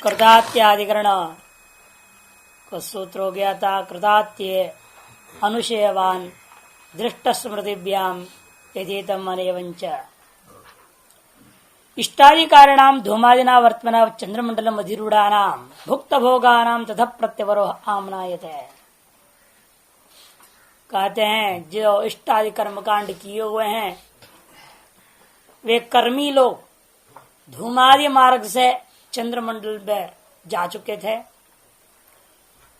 कृतात्याधिकरण को सूत्र हो गया था। कृतात्य अनुशयवान दृष्ट स्मृतिभ्याम यथेतम अनेवंच इष्टाधिकारिणाम धूमादिना वर्तमना चंद्रमंडलम अधिरूढ़ानाम भुक्त भोगानाम तथा प्रत्यवरो आमनायते। कहते हैं जो इष्टादि कर्म कांड किए हुए हैं वे कर्मी लोग धूमादि मार्ग से चंद्रमंडल में जा चुके थे।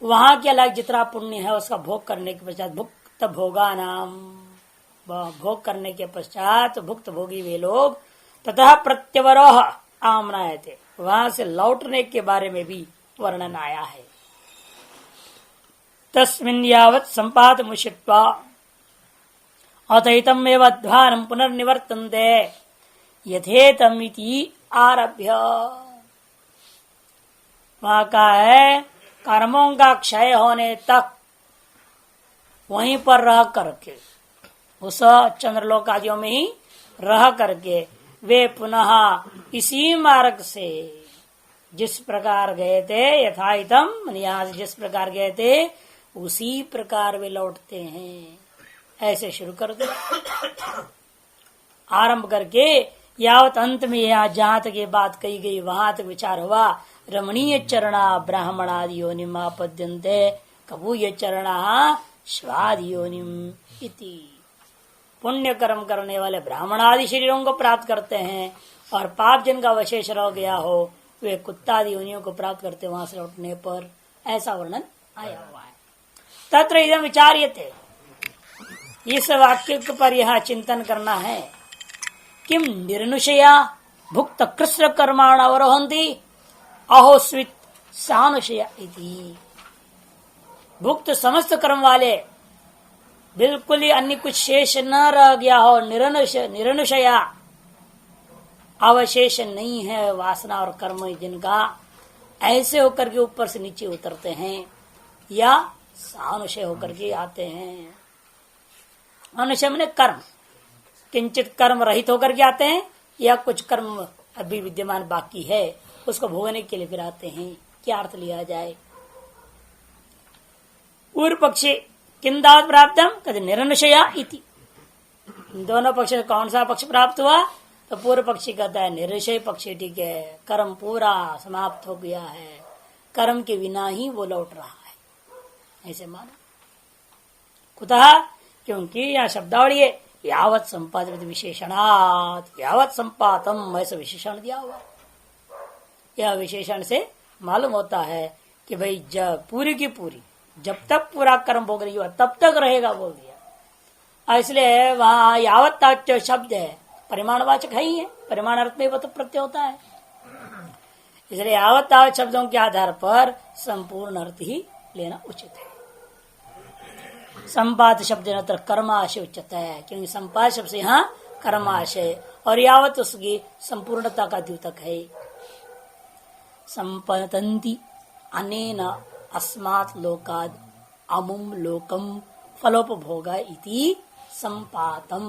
वहां के अलग जितना पुण्य है उसका भोग करने के पश्चात भुक्त भोगा नाम भोग करने के पश्चात भुक्त भोगी वे लोग तथा प्रत्यवरोह आमनाए थे। वहां से लौटने के बारे में भी वर्णन आया है। तस्मिन् यावत् संपातमुषित्वा अतैतम् एव ध्वानं पुनर्निवर्तन्ते यथेतमिति आरभ्य। वहां का है कर्मों का क्षय होने तक वहीं पर रह करके उस चंद्रलोक आदियों में ही रह करके वे पुनः इसी मार्ग से जिस प्रकार गए थे यथाइतम यहाँ से जिस प्रकार गए थे उसी प्रकार वे लौटते हैं। ऐसे शुरू कर दो आरंभ करके यावत अंत में यहाँ जहां तक ये बात कही गई वहां तक विचार हुआ। रमणीय चरणा ब्राह्मणादि योनिम आपद्यन्ते कबूय चरणा स्वादि योनिम इति। पुण्य कर्म करने वाले ब्राह्मणादि शरीरों को प्राप्त करते हैं और पाप जन का अवशेष रह गया हो वे कुत्तादि योनियों को प्राप्त करते वहां से लौटने पर। ऐसा वर्णन आया हुआ है। तत्र इदम विचार्यते। इस वाक्य पर यह चिंतन करना है। किम निर्नुषया भुक्त कृष्ण कर्माण अवरोहंती अहोस्वित सानुषया इति। भुक्त समस्त कर्म वाले बिल्कुल ही अन्य कुछ शेष न रह गया हो निरनुषया अवशेष नहीं है वासना और कर्म जिनका ऐसे होकर के ऊपर से नीचे उतरते हैं या सानुषय होकर के आते हैं। अनुशय माने कर्म किंचित कर्म रहित होकर के आते हैं या कुछ कर्म अभी विद्यमान बाकी है उसको भोगने के लिए फिर आते हैं। क्या अर्थ लिया जाए। पूर्व पक्षी किंदात प्राप्तम कद निरनुषया इति। दोनों पक्ष कौन सा पक्ष प्राप्त हुआ तो पूर्व पक्षी कहता है निरनुषय पक्षी ठीक है। कर्म पूरा समाप्त हो गया है कर्म के बिना ही वो लौट रहा है ऐसे माना। कुतः क्योंकि यह शब्दावली है यावत संपादित विशेषणात् यावत संपातम ऐसा विशेषण दिया हुआ। यह विशेषण से मालूम होता है कि भाई जब पूरी की पूरी जब तक पूरा कर्म भोग नहीं हुआ तब तक रहेगा बोल दिया। इसलिए वहां यावत जो शब्द है परिमाणवाचक है ही है। परिमाण अर्थ में तो प्रत्यय होता है। इसलिए यावत शब्दों के आधार पर संपूर्ण अर्थ ही लेना उचित है। संपात शब्द न कर्माशय उचित है क्योंकि संपात शब्द से यहाँ कर्माशय और यावत उसकी संपूर्णता का द्योतक है। संपतंती अनेन अस्मात् लोकाद अमुम लोकम फलोपभोग इति संपातम।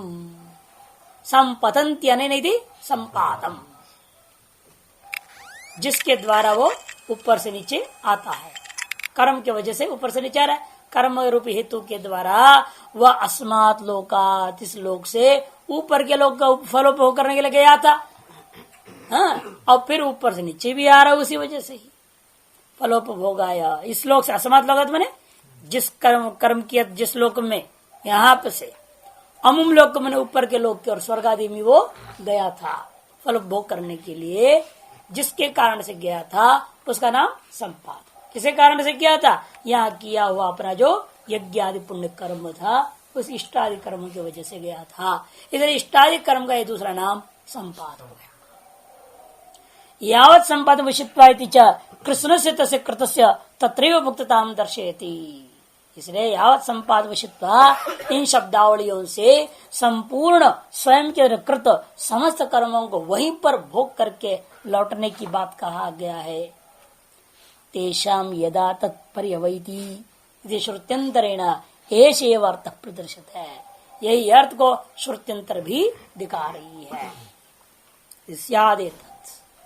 संपतंती अनेन इति संपातम जिसके द्वारा वो ऊपर से नीचे आता है। कर्म के वजह से ऊपर से नीचे आ रहा है। कर्म रूपी हेतु के द्वारा वह अस्मात् लोकात इस लोक से ऊपर के लोक का फलोपभोग करने के लिए गया था। हाँ और फिर ऊपर से नीचे भी आ रहा है उसी वजह से ही फलोपभोग आया। इस लोक से अस्मात् लोकात मैंने जिस कर्म किया जिस लोक में यहाँ पे से अमुम लोक मैंने ऊपर के लोक के और स्वर्ग आदि में वो गया था फलोपभोग करने के लिए। जिसके कारण से गया था उसका नाम संपात। किसी कारण से किया था यहाँ किया हुआ अपना जो यज्ञ आदि पुण्य कर्म था उस इष्टादि कर्म की वजह से गया था। इसलिए इष्टादि कर्म का ये दूसरा नाम संपात हो गया। यावत संपात विषित्वा कृष्ण से तस्य कृतस्य तत्रैव मुक्तताम दर्शयति। इसलिए यावत संपात विषित्वा इन शब्दावलियों से संपूर्ण स्वयं के कृत समस्त कर्मों को वहीं पर भोग करके लौटने की बात कहा गया है। तेषाम यदा तत्पर्यवैति श्रुत्यंतरेण एष एव अर्थ प्रदर्शित है। यही अर्थ को श्रुत्यंतर भी दिखा रही है।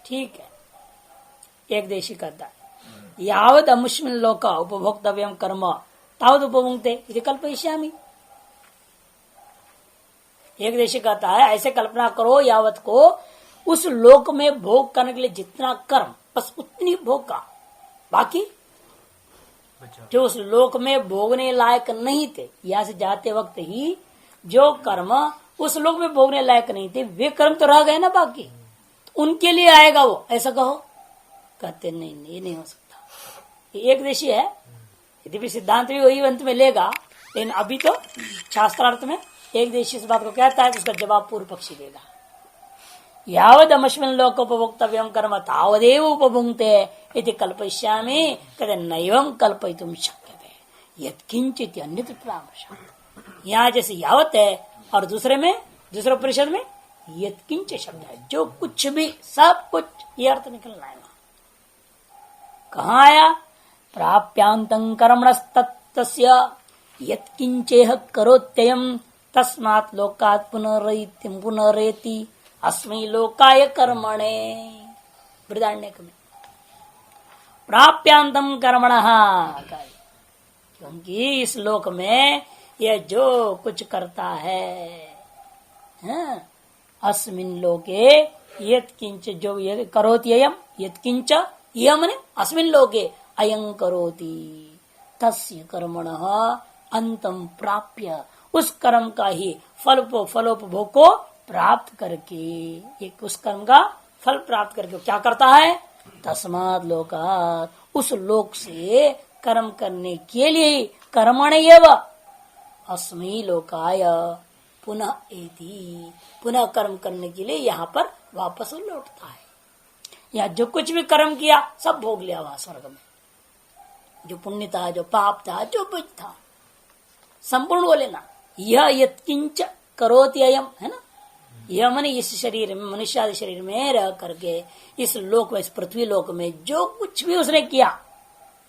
ठीक है एक देशी कहता है यावत अमुष्मिन लोक उपभोक्तव्यम कर्म तावत उपभुंक्ते इति कल्पयिष्यामि। एक देशी कहता है ऐसे कल्पना करो यावत को उस लोक में भोग करने के लिए जितना कर्म बस उतनी भोग का, बाकी जो उस लोक में भोगने लायक नहीं थे, यहां से जाते वक्त ही जो कर्म उस लोक में भोगने लायक नहीं थे वे कर्म तो रह गए ना, बाकी तो उनके लिए आएगा वो, ऐसा कहो। कहते नहीं ये नहीं हो सकता, ये एक देशी है। यदि भी सिद्धांत भी वही अंत में लेगा, लेकिन अभी तो शास्त्रार्थ में एक देशी इस बात को कहता है, उसका जवाब पूर्व पक्षी देगा। यावद अमस्मिन् लोक उपभोक्तव्यम कर्म तावदेव उपभुंक्ते इति कल्पयिष्यामि। कहते नैवं कल्पयितुं शक्यते यत्किंचित् अन्यत् परामर्शात्। यहाँ जैसे यावत है और दूसरे दूसरे परिषद में यत्किंच शब्द है, जो कुछ भी सब कुछ, ये अर्थ निकलना है। कहाँ आया? प्राप्यांतं कर्मणस्तस्य यत्किंचेह करोत्ययम् तस्मात् लोकात् पुनरेति अस्मै लोकाय कर्मणे। बृहदारण्यक में प्राप्यांतम कर्मणः, क्योंकि इस लोक में यह जो कुछ करता है, अस्मिन् लोके यत्किंच जो ये करोति अयम, यत्किंच यह मने अस्मिन् लोके अयं करोति तस्य कर्मणः अंतम प्राप्य, उस कर्म का ही फलोपभोग को प्राप्त करके, एक उस कर्म का फल प्राप्त करके क्या करता है? तस्मात् लोकात्, उस लोक से कर्म करने के लिए कर्मण एव अस्मै लोकाय पुनः एति, पुनः कर्म करने के लिए यहाँ पर वापस लौटता है। या जो कुछ भी कर्म किया सब भोग लिया वहां स्वर्ग में, जो पुण्य था, जो पाप था, जो कुछ था संपूर्ण वो लेना। यह यत्किंच करोति अयम है ना, यह मन इस शरीर में, मनुष्य आदि शरीर में रह करके इस लोक में, इस पृथ्वी लोक में जो कुछ भी उसने किया,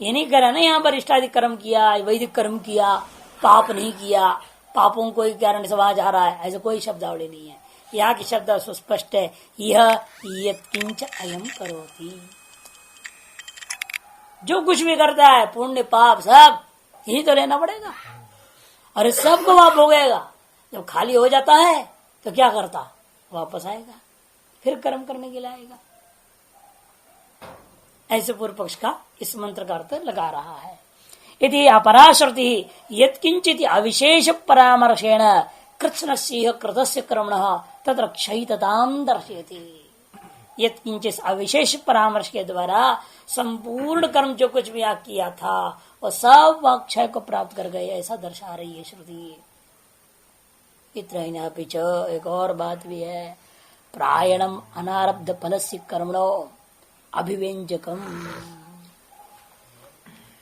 ये नहीं करा ना यहाँ पर इष्टादि कर्म किया, वैदिक कर्म किया, पाप नहीं किया, पापों को कोई कारण से वहां जा रहा है, ऐसा कोई शब्दावली नहीं है। यहाँ की शब्द सुस्पष्ट है, यह यत्किंच अयम करोति, जो कुछ भी करता है पुण्य पाप सब यही तो लेना पड़ेगा, और इस सब को वहां भोगेगा। जब खाली हो जाता है तो क्या करता? वापस आएगा, फिर कर्म करने के लिए आएगा। ऐसे पूर्व पक्ष का इस मंत्र का अर्थ लगा रहा है। यदि अपराश्रुति यत्किंचित अविशेष परामर्शेण कृत्स्नस्य कृतस्य कर्मणः तत्र क्षयिततां दर्शयति। यत्किंचित अविशेष परामर्श के द्वारा संपूर्ण कर्म जो कुछ भी किया था वो सब क्षय को प्राप्त कर गए, ऐसा दर्शा रही है श्रुति। इतना पीछे एक और बात भी है, प्रायणम अनारब्ध फलस्य कर्मणो अभिव्यंजकम।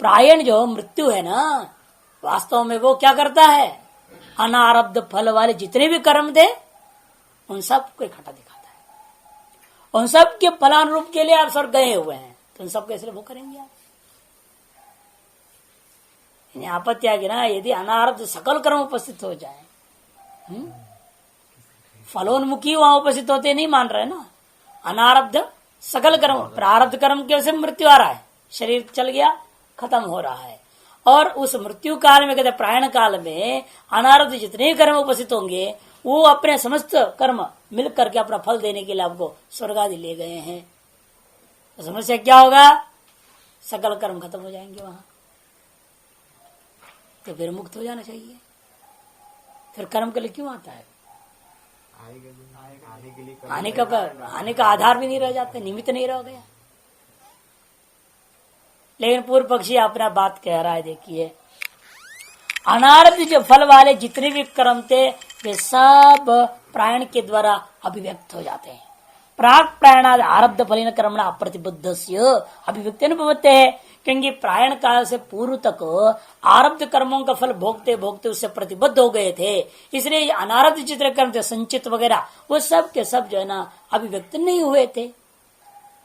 प्रायण जो मृत्यु है ना, वास्तव में वो क्या करता है? अनारब्ध फल वाले जितने भी कर्म थे उन सब को इकट्ठा दिखाता है। उन सब के फलानुरूप के लिए आप स्वर्ग गए हुए हैं, तो उन सब कैसे वो करेंगे आप? आपत्ति आगे ना, यदि अनारब्ध सकल कर्म उपस्थित हो जाए, फलोन्मुखी वहां उपस्थित होते नहीं मान रहे ना, अनारब्ध सकल कर्म, प्रारब्ध कर्म के वजह से मृत्यु आ रहा है, शरीर चल गया, खत्म हो रहा है, और उस मृत्यु काल में कहते प्रायण काल में अनारब्ध जितने कर्म उपस्थित होंगे वो अपने समस्त कर्म मिल करके अपना फल देने के लिए आपको स्वर्ग आदि ले गए हैं। तो समस्या क्या होगा? सकल कर्म खत्म हो जाएंगे वहां, तो फिर मुक्त हो जाना चाहिए। फिर कर्म के लिए क्यों आता है? आने का आधार भी नहीं रह जाता, निमित्त नहीं रह गया। लेकिन पूर्व पक्षी अपना बात कह रहा है, देखिए अनारब्ध जो फल वाले जितने भी कर्म थे वे सब प्रायण के द्वारा अभिव्यक्त हो जाते हैं। प्राक प्रायणाद आरब्ध फलिन कर्मणा अप्रतिबद्धस्य अभिव्यक्ति है, क्योंकि प्रायण काल से पूर्व तक आरब्ध कर्मों का फल भोगते भोगते उससे प्रतिबद्ध हो गए थे, इसलिए अनारब्ध जितने कर्म थे संचित वगैरह वो सब के सब जो है ना अभिव्यक्त नहीं हुए थे।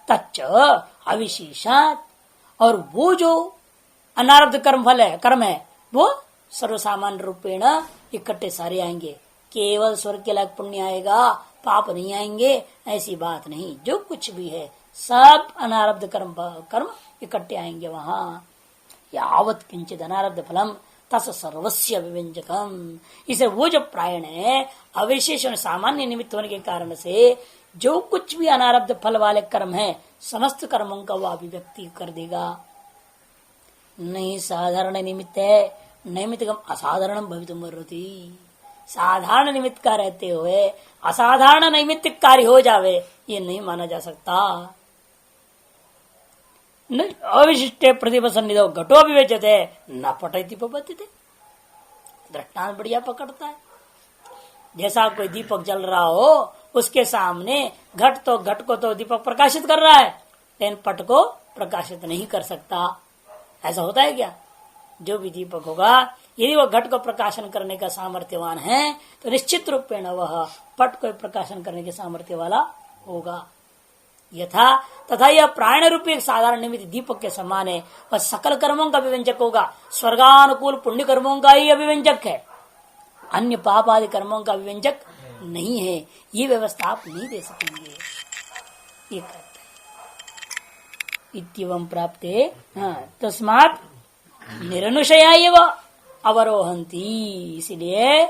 तच्च अविशेषात, और वो जो अनारब्ध कर्म है वो सर्वसामान्य रूपेण इकट्ठे सारे आएंगे, केवल स्वर्ग के लायक पुण्य आएगा, पाप नहीं आएंगे, ऐसी बात नहीं। जो कुछ भी है सब अनारब्ध कर्म इकट्ठे आएंगे वहां। यावत किंचित अनारब्ध फलम तस सर्वस्य विव्यंजकम। इसे वो जो प्रायण है अविशेष और सामान्य निमित्त होने के कारण से जो कुछ भी अनारब्ध फल वाले कर्म है समस्त कर्मों का वह अभिव्यक्ति कर देगा। नहीं साधारण निमित्त है नैमित्तिकम असाधारण भवितुमर्हति। साधारण निमित्त का रहते हुए असाधारण नैमित्तिक कार्य हो जावे ये नहीं माना जा सकता। अविशिष्टे प्रतिपसन्निधो घटो विवेचते न पटैति पपत्यते। दृष्टांत बढ़िया पकड़ता है। जैसा कोई दीपक जल रहा हो उसके सामने घट को तो दीपक प्रकाशित कर रहा है लेकिन पट को प्रकाशित नहीं कर सकता। ऐसा होता है क्या? जो भी दीपक होगा यदि वह घट को प्रकाशन करने का सामर्थ्यवान है तो निश्चित रूप में वह पट को प्रकाशन करने के सामर्थ्य वाला होगा। यथा तथा यह प्राण रूपी एक साधारण निमित्त दीपक के समान है। वह सकल कर्मों का अभिव्यंजक होगा। स्वर्गानुकूल पुण्य कर्मों का ही अभिव्यंजक है, अन्य पाप आदि कर्मों का अभिव्यंजक नहीं है। ये व्यवस्था आप नहीं दे सकेंगे। ये कहते इत्यवं प्राप्ते तस्मात् निरनुशया एव अवरोहंती। इसलिए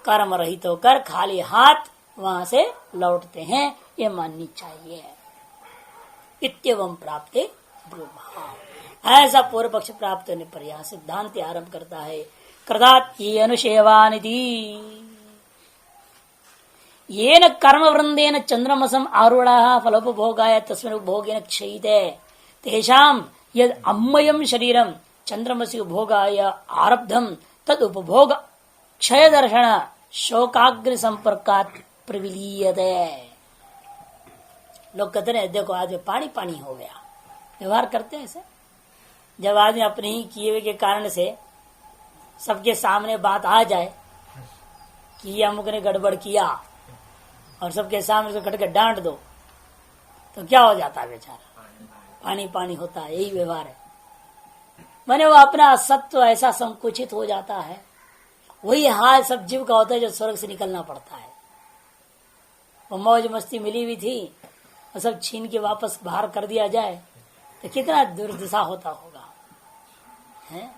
कर्म रहित होकर खाली हाथ वहां से लौटते हैं ये माननी चाहिए। इत्यवं प्राप्ते ब्रह्मा। ऐसा पूर्व पक्ष प्राप्त होने पर यह सिद्धांत आरंभ करता है। कृदात् ये अनुशेवानिति येन कर्म वृंदेन चंद्रमसम आरूढ़ा फलोपभोगाय तस्मिन् उपभोगेन क्षयिते तेषाम यद अम्मयम शरीरम चंद्रमसी उपभोगाय आरब्धम तद उपभोग क्षय दर्शन शोकाग्नि संपर्कात् प्रविलीयते। लोग कहते हैं देखो आज पानी पानी हो गया। व्यवहार करते हैं ऐसे। जब आदमी अपने ही किए हुए के कारण से सबके सामने बात आ जाए कि अमुक ने गड़बड़ किया और सबके सामने से कट डांट दो तो क्या हो जाता है बेचारा? पानी पानी होता है। यही व्यवहार है। मैंने वो अपना सत्व ऐसा संकुचित हो जाता है। वही हाल सब जीव का होता है जो स्वर्ग से निकलना पड़ता है। वो मौज मस्ती मिली हुई थी और सब छीन के वापस बाहर कर दिया जाए तो कितना दुर्दशा होता होगा है?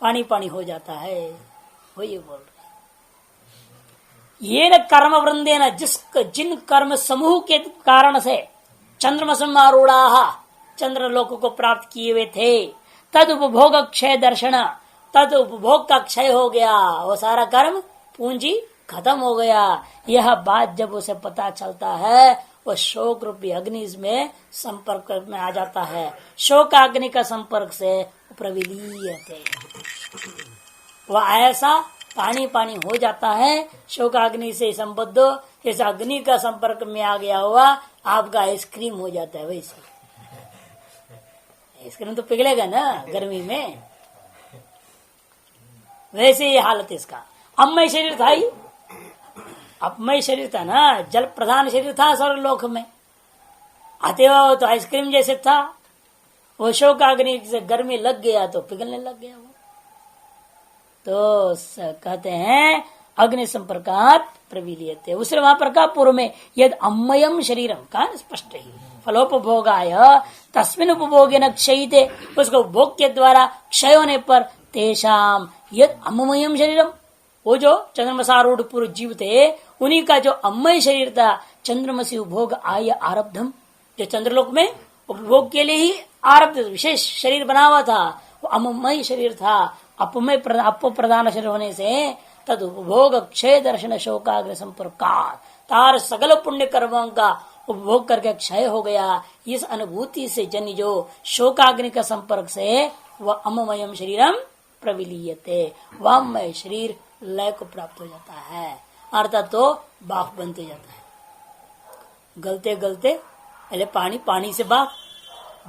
पानी पानी हो जाता है। वो ये बोल रहे ये न कर्म वृंदे न जिन कर्म समूह के कारण से चंद्रमसमारूढ़ा चंद्र लोक को प्राप्त किए हुए थे तद उपभोग क्षय दर्शन तद उपभोग का क्षय हो गया। वो सारा कर्म पूंजी खत्म हो गया। यह बात जब उसे पता चलता है वह शोक रूपी अग्नि में संपर्क में आ जाता है। शोक अग्नि का संपर्क से प्रविलीयते वह ऐसा पानी पानी हो जाता है। शोक अग्नि से संबद्ध जैसे अग्नि का संपर्क में आ गया हुआ आपका आइसक्रीम हो जाता है। वैसे आइसक्रीम तो पिघलेगा ना गर्मी में। वैसे ही हालत इसका। अम्मय शरीर था ही अपमय शरीर था ना, जल प्रधान शरीर था स्वर्गलोक में। अतएव तो आइसक्रीम जैसे था। वो शोक अग्नि से गर्मी लग गया तो पिघलने लग गया वो। तो कहते हैं अग्नि संपर्कात प्रविलीयते। उसने वहां पर कहा पूर्व में यद अम्मयम शरीरम कहा स्पष्ट ही फलोपभोगाय तस्मिन् उपभोगे न क्षयिते। उसको उपभोग के द्वारा क्षय होने पर तेषाम यद अम्मयम शरीरम वो जो चंद्रमसारूढ़ पूर्व जीव थे उन्हीं का जो अम्मय शरीर था चंद्रमसी उपभोग आय आरब्धम जो चंद्रलोक में उपभोग के लिए ही आरब्ध विशेष शरीर बना हुआ था वो अम्मय शरीर था। अपमय अप प्रधान शरीर होने से तद उपभोग क्षय दर्शन शोकाग्नि संपर्कात तार सकल पुण्य कर्मों का उपभोग करके क्षय हो गया। इस अनुभूति से जन जो शोकाग्नि का संपर्क से वह अम्मयम शरीरम प्रविलीयते वामय शरीर लय को प्राप्त हो जाता है। अर्थात तो बाफ बनते जाता है। गलते गलते पहले पानी पानी से बाफ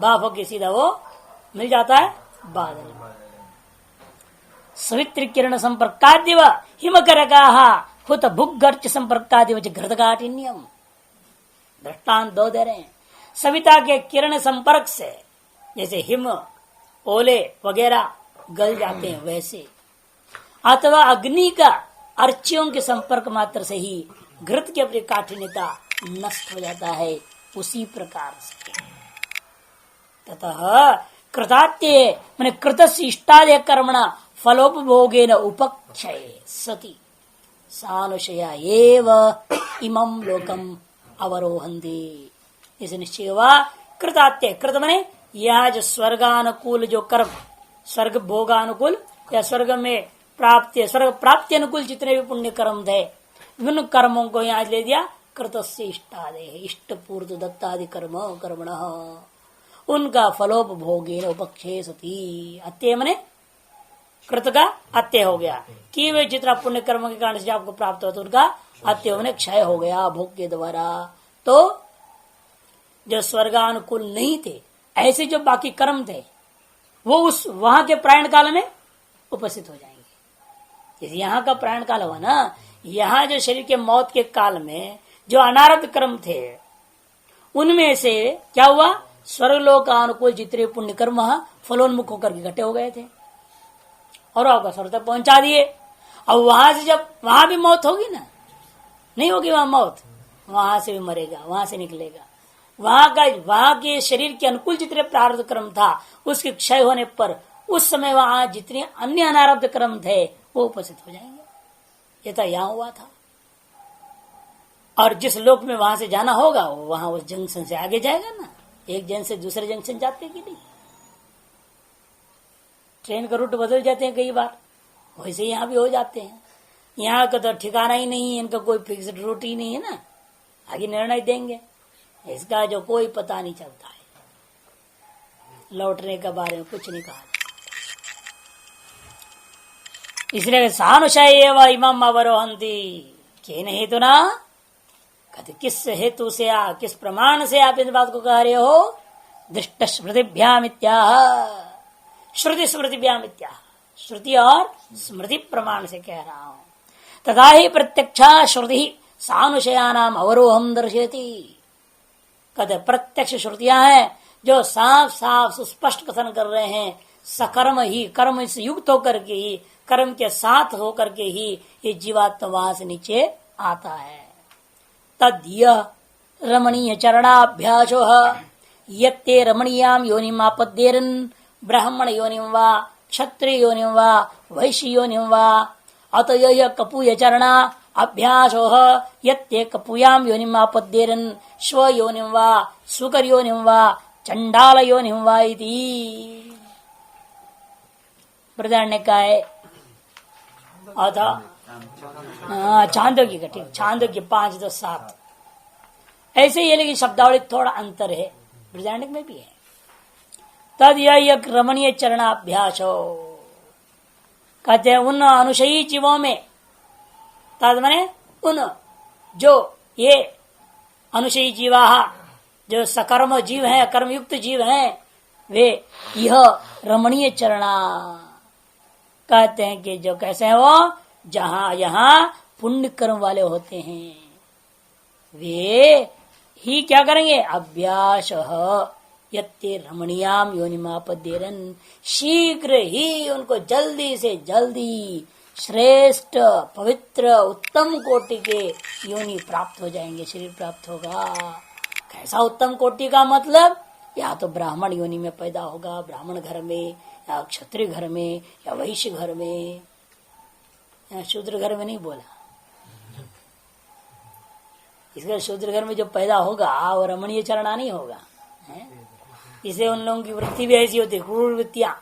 बाफ होके सीधा वो मिल जाता है बादल। सवित्र किरण संपर्कादिव हिमकरकाः हुत भुग्गर्च संपर्कादिव घृतकाठिन्यम। दृष्टांत दो दे रहे हैं। सविता के किरण संपर्क से जैसे हिम ओले वगैरह गल जाते हैं वैसे, अथवा अग्नि का अर्चियों के संपर्क मात्र से ही घृत की अपनी काठिन्यता नष्ट हो जाता है। उसी प्रकार से ततः कृतात्ये मैंने कृत इष्टादय कर्मणा फलोपभोगे न उपक्षय सती सानुशया एव इमं लोकम अवरोहन्ति। इसे निश्चय हुआ कृतात्य कृत मने यह जो स्वर्गानुकूल जो कर्म स्वर्ग भोगानुकूल या स्वर्ग में प्राप्ति स्वर्ग प्राप्ति अनुकूल जितने भी पुण्य कर्म थे उन कर्मों को यहाँ ले दिया कृतस्य इष्टादे इष्ट पूर्त दत्तादि कर्म कर्मण उनका फलोपभोगे उपक्षे सती। अत्य मने कृत का अत्य हो गया कि वे जितना पुण्य कर्म के कारण से आपको प्राप्त होता उनका अत्य मैंने क्षय हो गया भोग के द्वारा। तो जो स्वर्गानुकूल नहीं थे ऐसे जो बाकी कर्म थे वो उस वहां के प्रायण काल में उपस्थित हो जाएंगे। जैसे यहाँ का प्रायण काल हुआ ना यहाँ जो शरीर के मौत के काल में जो अनारब्ध कर्म थे उनमें से क्या हुआ स्वर्गलोक अनुकूल जितने पुण्य कर्म फलोन्मुख होकर के इकट्ठे हो गए थे और आपका स्वर्ग तक पहुंचा दिए। अब वहां से जब वहां भी मौत होगी ना नहीं होगी वहां मौत वहां से भी मरेगा वहां से निकलेगा वहां के शरीर के अनुकूल जितने प्रारब्ध कर्म था उसके क्षय होने पर उस समय वहां जितने अन्य अनारब्ध कर्म थे वो उपस्थित हो जाएंगे। ये तो यहां हुआ था और जिस लोक में वहां से जाना होगा वो वहां उस जंक्शन से आगे जाएगा ना। एक जंक्शन से दूसरे जंक्शन जाते कि नहीं ट्रेन का रूट बदल जाते हैं कई बार वैसे यहाँ भी हो जाते हैं। यहाँ का तो ठिकाना ही नहीं है इनका कोई फिक्स्ड रूट ही नहीं है ना आगे निर्णय देंगे इसका जो कोई पता नहीं चलता है लौटने के बारे में कुछ नहीं कहा। इसलिए सानुशय एवं इमं अवरोहन्ति केन हेतुना कहते किस हेतु से किस प्रमाण से आप इस बात को कह रहे हो दृष्ट स्मृतिभ्याम श्रुति स्मृतिभ्याम श्रुति और स्मृति प्रमाण से कह रहा हूं। तथा ही प्रत्यक्षा श्रुति सानुशयानाम अवरोहम दर्शयति कहते प्रत्यक्ष श्रुतियां हैं जो साफ साफ सुस्पष्ट कथन कर रहे हैं सकर्म ही कर्म से युक्त होकर के ही कर्म के साथ होकर के ही ये जीवात्मा वहां से नीचे आता है। तद्य रमणीय चरणाभ्यासो यत्ते रमणीयाम योनिमापद्येरन ब्राह्मण योनिम वा क्षत्रिय योनिम वा वैश्य योनिम वा अतय कपूय चरणा अभ्यासो यत्ते कपूयाम योनिमापद्येरन स्व योनिम वा सुकर योनिम वा चंडाल योनिम वा इति बृहदारण्य का है अथा छांदोग्य का ठीक छांदोग्य 5:7 ऐसे ही लेकिन शब्दावली थोड़ा अंतर है बृहदारण्य में भी है। तद यह रमणीय चरणाभ्यास कहते हैं उन अनुशयी जीवों में तद माने उन जो ये अनुशयी जीवा जो सकर्म जीव हैं कर्मयुक्त जीव हैं वे यह रमणीय चरणा कहते हैं कि जो कैसे हैं वो जहां यहाँ पुण्य कर्म वाले होते हैं वे ही क्या करेंगे अभ्यास यत्ते रमणीयाम योनिमापद्येरन शीघ्र ही उनको जल्दी से जल्दी श्रेष्ठ पवित्र उत्तम कोटि के योनि प्राप्त हो जाएंगे शरीर प्राप्त होगा। कैसा उत्तम कोटि का मतलब या तो ब्राह्मण योनि में पैदा होगा ब्राह्मण घर में या क्षत्रिय घर में या वैश्य घर में या शूद्र घर में नहीं बोला इसका शूद्र घर में जो पैदा होगा वो रमणीय चरणा नहीं होगा है? इसे उन लोगों की वृत्ति भी ऐसी होती है क्रूर वृत्तियां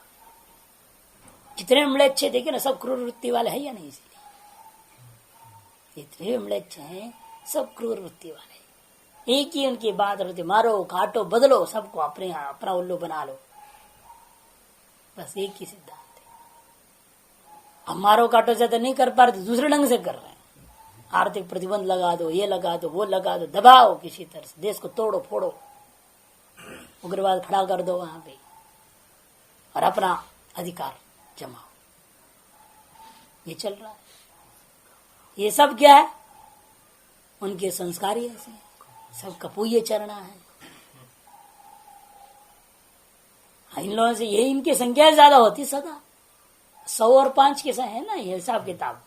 जितने म्लेच्छ देखे ना सब क्रूर वृत्ति वाले हैं या नहीं इसलिए जितने म्लेच्छ हैं सब क्रूर वृत्ति वाले एक ही उनकी बात रहती मारो काटो बदलो सबको अपने यहाँ अपना उल्लू बना लो बस एक ही सिद्धांत है। अब मारो काटो ज्यादा नहीं कर पा रहे दूसरे ढंग से कर रहे हैं आर्थिक प्रतिबंध लगा दो ये लगा दो वो लगा दो दबाओ किसी तरह से देश को तोड़ो फोड़ो उग्रवाद खड़ा कर दो वहां पे और अपना अधिकार जमाओ ये चल रहा है। ये सब क्या है उनके संस्कार ही ऐसे सब कपूय चरणा है। इन लोगों से ये इनकी संख्या ज्यादा होती सदा 100 और 5 के है ना ये हिसाब किताब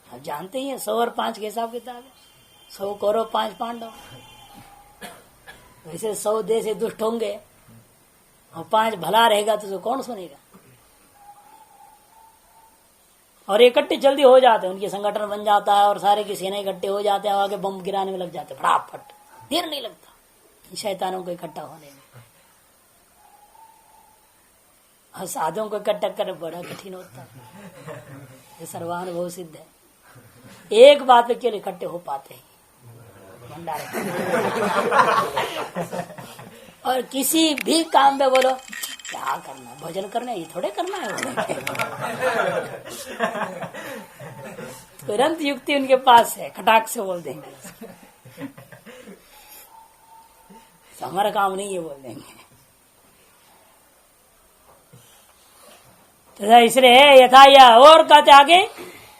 आप जानते ही हैं 100 और 5 के हिसाब किताब 100 कौरव 5 पांडव वैसे 100 देश से दुष्ट होंगे और 5 भला रहेगा तो कौन सुनेगा। और इकट्ठे जल्दी हो जाते हैं, उनके संगठन बन जाता है और सारे की सेना इकट्ठे हो जाते हैं, आगे बम गिराने में लग जाते हैं, फटाफट, देर नहीं लगता शैतानों को इकट्ठा होने में। और साधुओं को इकट्ठा करना बड़ा कठिन होता है, ये सर्वानुभव सिद्ध है। एक बात पे केवल इकट्ठे हो पाते हैं भंडारे। और किसी भी काम में बोलो क्या करना, भजन करना, ये थोड़े करना है। तुरंत युक्ति उनके पास है, खटाक से बोल देंगे हमारा काम नहीं है, बोल देंगे। तो इसलिए यथा यह, और कहते आगे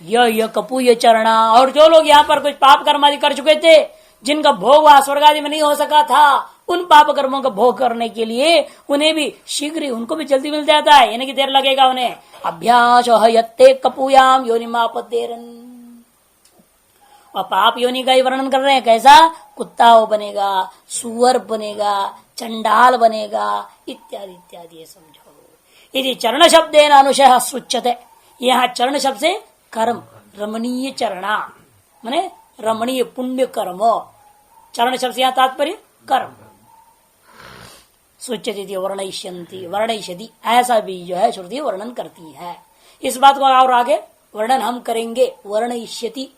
य कपू ये चरणा, और जो लोग यहाँ पर कुछ पाप कर्म आदि कर चुके थे, जिनका भोग वह स्वर्ग आदि में नहीं हो सका था, उन पाप कर्मों का भोग करने के लिए उन्हें भी शीघ्र ही, उनको भी जल्दी मिल जाता है, यानी कि देर लगेगा उन्हें। अभ्यास यत्ते कपूयाम योनिमापदेरन, और पाप योनि का ही वर्णन कर रहे हैं, कैसा कुत्ता वो बनेगा, सुअर बनेगा, चंडाल बनेगा, इत्यादि इत्यादि। ये समझो, यदि चरण शब्द अनुशय सुच्यते, यहाँ चरण शब्द से कर्म, रमणीय चरणा माने रमणीय पुण्य कर्म, चरण शब्द यहाँ तात्पर्य कर्म। सुच्यति वर्णयिष्यन्ति, वर्णयिष्यति ऐसा भी जो है श्रुति वर्णन करती है। इस बात को और आगे वर्णन हम करेंगे, वर्णयिष्यति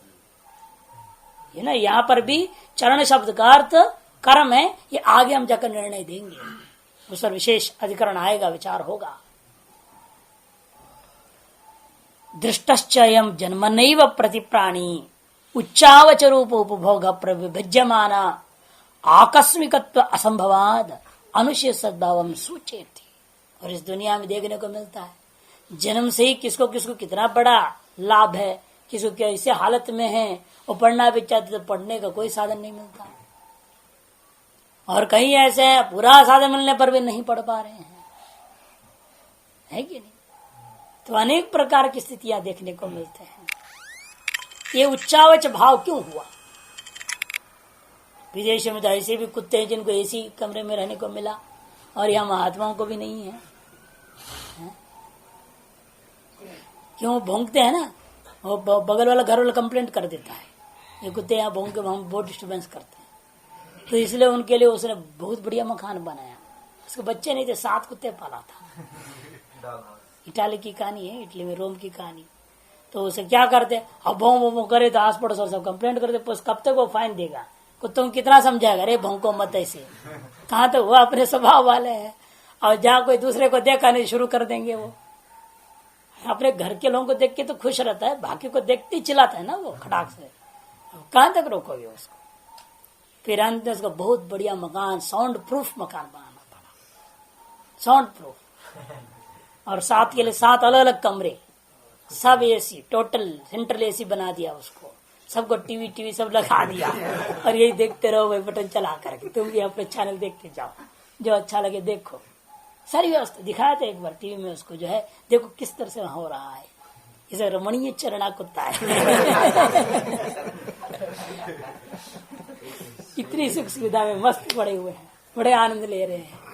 है ना। यहाँ पर भी चरण शब्द का अर्थ कर्म है, ये आगे हम जाकर निर्णय देंगे, उस पर विशेष अधिकरण आएगा, विचार होगा। दृष्टश्चयम् जन्मनैव प्रतिप्राणी उच्चावच रूप उपभोग प्रविभज्यमान आकस्मिकत्व असंभवाद अनुशय सद्भावम सूचेति। और इस दुनिया में देखने को मिलता है, जन्म से ही किसको किसको कितना बड़ा लाभ है, किसको कैसे हालत में है, वो पढ़ना भी चाहते तो पढ़ने का कोई साधन नहीं मिलता, और कहीं ऐसे है पूरा साधन मिलने पर भी नहीं पढ़ पा रहे हैं, है कि नहीं। तो अनेक प्रकार की स्थितियां देखने को मिलते हैं। ये उच्चावच भाव क्यों हुआ? विदेश में तो ऐसे भी कुत्ते हैं जिनको एसी कमरे में रहने को मिला, और यहाँ महात्माओं को भी नहीं है, क्यों भौंकते हैं ना, वो बगल वाला घर वाला कंप्लेंट कर देता है, ये कुत्ते यहाँ भौंक के हम बहुत डिस्टर्बेंस करते हैं। तो इसलिए उनके लिए उसने बहुत बढ़िया मकान बनाया, उसके बच्चे नहीं थे, 7 कुत्ते पाला था। इटाली की कहानी है, इटली में रोम की कहानी। तो उसे क्या करते, अब भौं करे तो आस पड़ोस सब कंप्लेंट करते, कब तक वो फाइन देगा, कुत्तों को कितना समझाएगा, अरे भौंको मत ऐसे, कहाँ तो वो अपने स्वभाव वाले हैं, और जहाँ कोई दूसरे को देखा नहीं शुरू कर देंगे। वो अपने घर के लोगों को देख के तो खुश रहता है, बाकी को देखते ही चिल्लाता है ना वो खटाक से, कहाँ तक रोकोगे उसको। फिर अंत में उसको बहुत बढ़िया मकान, साउंड प्रूफ मकान बनाना पड़ा, साउंड प्रूफ, और 7 के लिए 7 अलग अलग कमरे, सब एसी, टोटल सेंट्रल एसी बना दिया उसको, सबको टीवी सब लगा दिया, और यही देखते रहो भाई, बटन चला करके तुम भी अपने चैनल देखते जाओ, जो अच्छा लगे देखो। सारी व्यवस्था दिखाया था एक बार टीवी में उसको, जो है देखो किस तरह से हो रहा है, इसे रमणीय चरणा कुत्ता है। इतनी सुख सुविधा में मस्त पड़े हुए हैं, बड़े आनंद ले रहे हैं।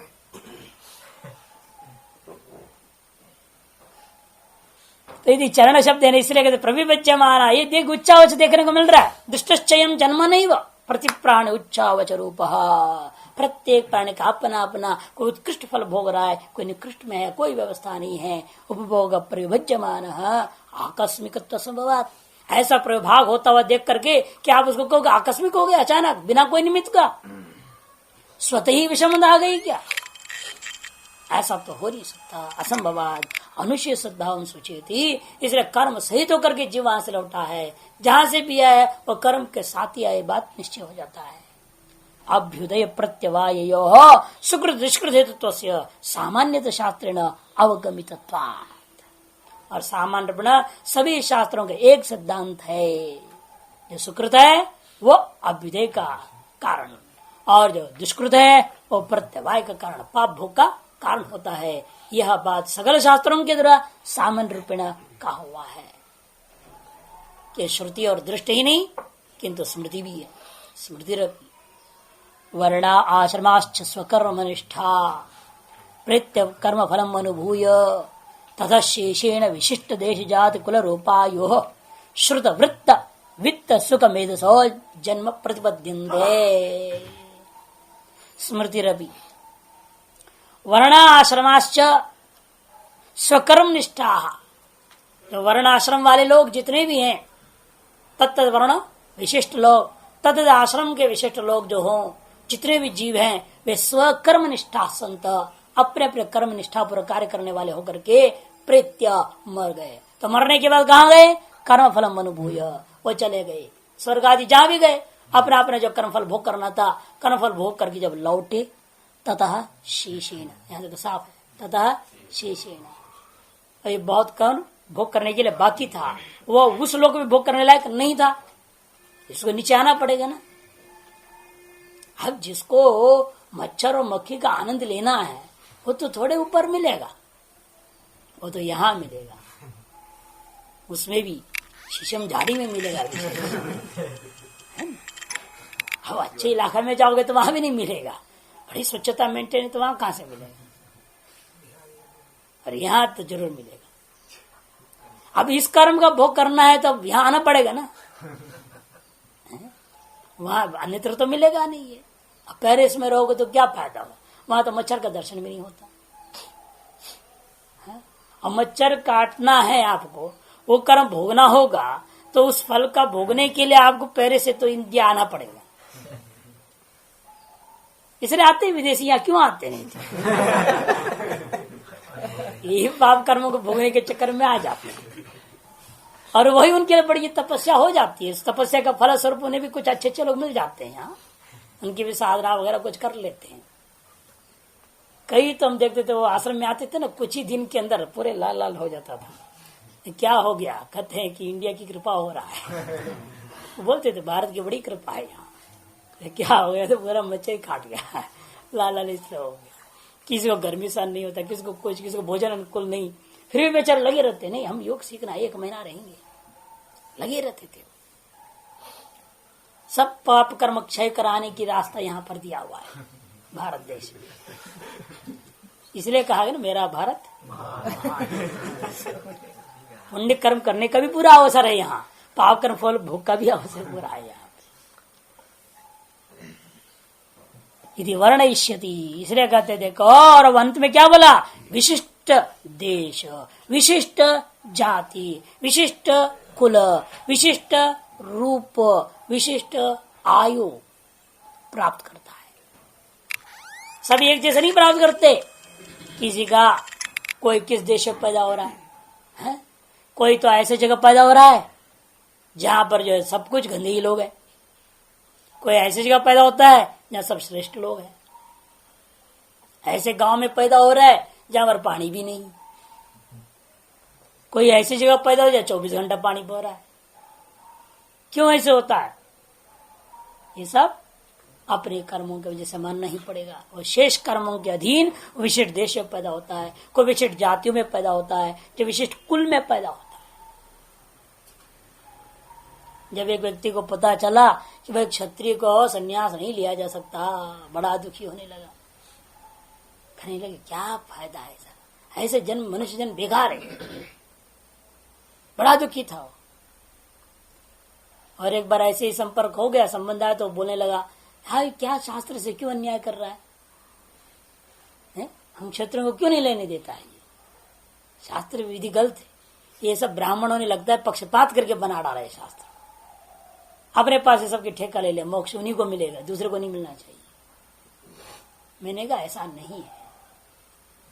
तो यदि चरण शब्द है, इसलिए कहते प्रविभज्यमाना, ये देख उच्चावच देखने को मिल रहा है। दुष्टश्चयम् जन्म नैव प्रति प्राण उच्चावच रूप, प्रत्येक प्राणी का अपना अपना कोई उत्कृष्ट फल भोग रहा है, कोई निकृष्ट में है, कोई व्यवस्था नहीं है। उपभोग प्रविभज्यमान आकस्मिकत्व संभवात, ऐसा प्रभाग होता हुआ देख करके क्या आप उसको कहोगे आकस्मिक हो गया, अचानक बिना कोई निमित्त का स्वतः ही विषमता आ गई क्या? ऐसा तो हो नहीं सकता, असंभवाद अनुशय सद्भाव सूचेति। इसलिए कर्म सहित होकर के जीव वहां से लौटा है, जहां से भी आया वह कर्म के साथ ही आए, बात निश्चय हो जाता है। अभ्युदय प्रत्यवाय सुकृत दुष्कृत हेतुत्व सामान्य शास्त्रेण अवगमितत्वात्, और सामान्य सभी शास्त्रों का एक सिद्धांत है, जो सुकृत है वो अभ्युदय का कारण, और जो दुष्कृत है वो प्रत्यवाय का कारण, पाप भोग का कारण होता है। यह बात सकल शास्त्रों के द्वारा सामान्य रूपेण कहा हुआ है कि श्रुति और दृष्टि ही नहीं किंतु स्मृति भी है, स्मृति रखी। वर्णा आश्रमाश्च स्वकर्म निष्ठा प्रेत्य कर्म फलम अनुभूय ततः शेषेण विशिष्ट देश जाति कुल रूपायो श्रुत वृत्त वित्त सुख मेधसो जन्म प्रतिपद्यन्ते। स्मृतिरपि वर्णा आश्रमाश्च स्वकर्म निष्ठा, तो वर्णाश्रम वाले लोग जितने भी हैं, तत्त वर्ण विशिष्ट लोग, तत्त आश्रम के विशिष्ट लोग जो हों, जितने भी जीव हैं, वे स्वकर्म निष्ठा संत, अपने अपने कर्म निष्ठा पूर्वक कार्य करने वाले होकर के प्रेत्य मर गए। तो मरने के बाद कहाँ गए? कर्म फलम अनुभूय, वो चले गए स्वर्ग आदि, जहां भी गए अपना अपना जो कर्मफल भोग करना था, कर्मफल भोग करके जब लौटे ततः शेषेण, यहाँ तो साफ है, ततः शेषेण, ये बहुत कम भोग करने के लिए बाकी था, वो उस लोग भी भोग करने लायक नहीं था, इसको नीचे आना पड़ेगा ना। अब जिसको मच्छर और मक्खी का आनंद लेना है वो तो थोड़े ऊपर मिलेगा, वो तो यहाँ मिलेगा, उसमें भी शीशम झाड़ी में मिलेगा। अब अच्छे इलाके में जाओगे तो वहां भी नहीं मिलेगा, बड़ी स्वच्छता मेंटेन है तो वहां कहां से मिलेगा, और यहाँ तो जरूर मिलेगा। अब इस कर्म का भोग करना है तो यहाँ आना पड़ेगा ना, वहां अन्यत्र तो मिलेगा नहीं है। अब पेरिस में रहोगे तो क्या फायदा हो, वहां तो मच्छर का दर्शन भी नहीं होता है? और मच्छर काटना है आपको, वो कर्म भोगना होगा, तो उस फल का भोगने के लिए आपको पेरिस से तो इंडिया आना पड़ेगा। इसलिए आते विदेशी यहाँ क्यों आते नहीं थे? यही पाप कर्मों को भोगने के चक्कर में आ जाते हैं, और वही उनके लिए बड़ी तपस्या हो जाती है। इस तपस्या का फल स्वरूप उन्हें भी कुछ अच्छे अच्छे लोग मिल जाते हैं, यहाँ उनकी भी साधना वगैरह कुछ कर लेते हैं। कई तो हम देखते थे वो आश्रम में आते थे ना, कुछ ही दिन के अंदर पूरे लाल लाल हो जाता था। क्या हो गया? कहते हैं कि इंडिया की कृपा हो रहा है। बोलते थे भारत की बड़ी कृपा है यहाँ। क्या हो गया? तो पूरा मच्छर ही काट गया, लाल लाल इसलिए हो गया। किसी को गर्मी सहन नहीं होता, किसी को कुछ, किसी को भोजन अनुकूल नहीं, फिर भी बेचारे लगे रहते। नहीं, हम योग सीखना 1 महीना रहेंगे, लगे रहते थे। सब पाप कर्म क्षय कराने की रास्ता यहाँ पर दिया हुआ है भारत देश में। इसलिए कहा गया ना, मेरा भारत पुण्य कर्म करने का भी पूरा अवसर है यहाँ, पाप कर्म फल भोग का भी अवसर पूरा है यहाँ। यदि वर्णयिष्यति, इसलिए कहते देखो, और अंत में क्या बोला? विशिष्ट देश, विशिष्ट जाति, विशिष्ट कुल, विशिष्ट रूप, विशिष्ट आयु प्राप्त करता है। सब एक जैसे नहीं प्राप्त करते। किसी का कोई किस देश में पैदा हो रहा है? कोई तो ऐसे जगह पैदा हो रहा है जहां पर जो है सब कुछ गंदगी लोग हैं। कोई ऐसी जगह पैदा होता है जहां सब श्रेष्ठ लोग हैं। ऐसे गांव में पैदा हो रहा है जहां पर पानी भी नहीं। कोई ऐसी जगह पैदा हो जाए 24 घंटा पानी बह रहा है। क्यों ऐसे होता है? ये सब अपने कर्मों की वजह से मानना ही पड़ेगा। और शेष कर्मों के अधीन विशिष्ट देश में पैदा होता है, कोई विशिष्ट जातियों में पैदा होता है, जो विशिष्ट कुल में पैदा होता है। जब एक व्यक्ति को पता चला कि भाई क्षत्रिय को संन्यास नहीं लिया जा सकता, बड़ा दुखी होने लगा। कहने लगे क्या फायदा है सर, ऐसे जन्म मनुष्य जन्म बेकार है। बड़ा दुखी था वो। और एक बार ऐसे ही संपर्क हो गया, संबंध आया, तो बोलने लगा, हाँ क्या शास्त्र से क्यों अन्याय कर रहा है? हम क्षत्रियों को क्यों नहीं लेने देता है? ये शास्त्र विधि गलत है। ये सब ब्राह्मणों ने लगता है पक्षपात करके बना डाला है शास्त्र। अपने पास ये सबके ठेका ले ले, मोक्ष उन्हीं को मिलेगा, दूसरे को नहीं मिलना चाहिए। मैंने कहा ऐसा नहीं है,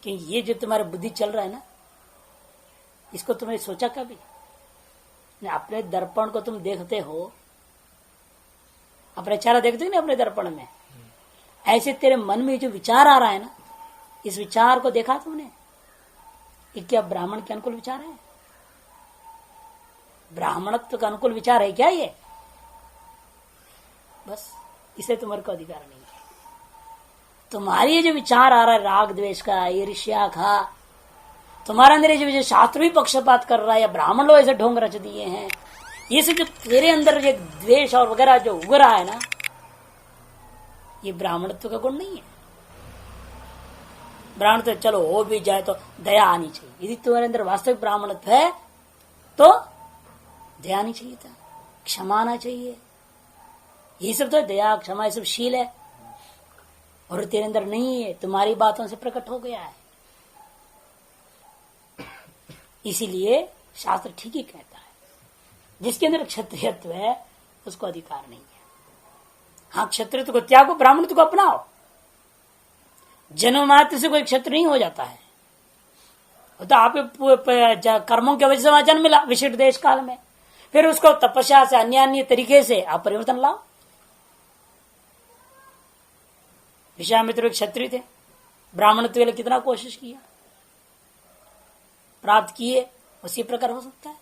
कि ये जो तुम्हारा बुद्धि चल रहा है ना, इसको तुमने सोचा कभी? अपने दर्पण को तुम देखते हो, अपने चेहरा देखते हो ना अपने दर्पण में, ऐसे तेरे मन में जो विचार आ रहा है ना, इस विचार को देखा तुमने? ये क्या ब्राह्मण के अनुकूल विचार है? ब्राह्मणत्व का अनुकूल विचार है क्या ये? बस इसे तुम्हारे को अधिकार नहीं है। तुम्हारी ये जो विचार आ रहा है राग द्वेष का, ईर्ष्या का, तुम्हारे अंदर ये जो शास्त्र भी पक्षपात कर रहा है, या ब्राह्मण लोग ऐसे ढोंग रच दिए हैं, ये सब जो तेरे अंदर जो द्वेष और वगैरह जो उग रहा है ना, ये ब्राह्मणत्व का गुण नहीं है। ब्राह्मण तो चलो हो भी जाए तो दया आनी चाहिए। यदि तुम्हारे अंदर वास्तविक ब्राह्मणत्व है तो दया आनी चाहिए था, क्षमा आना चाहिए। ये सब तो दया क्षमा ये सब शील है, और तेरे अंदर नहीं है, तुम्हारी बातों से प्रकट हो गया है। इसीलिए शास्त्र ठीक ही कहता है, जिसके अंदर क्षत्रियत्व है उसको अधिकार नहीं है। हाँ, क्षत्रियत्व को त्यागो, ब्राह्मणत्व को अपनाओ। जन्म मात्र से कोई क्षत्रिय नहीं हो जाता है, तो आप कर्मों की वजह से वहां जन्म मिला विशिष्ट देश काल में, फिर उसको तपस्या से अन्य अन्य तरीके से आप परिवर्तन लाओ। विश्वामित्र क्षत्रिय थे, ब्राह्मणत्व के लिए कितना कोशिश किया, प्राप्त किए, उसी प्रकार हो सकता है।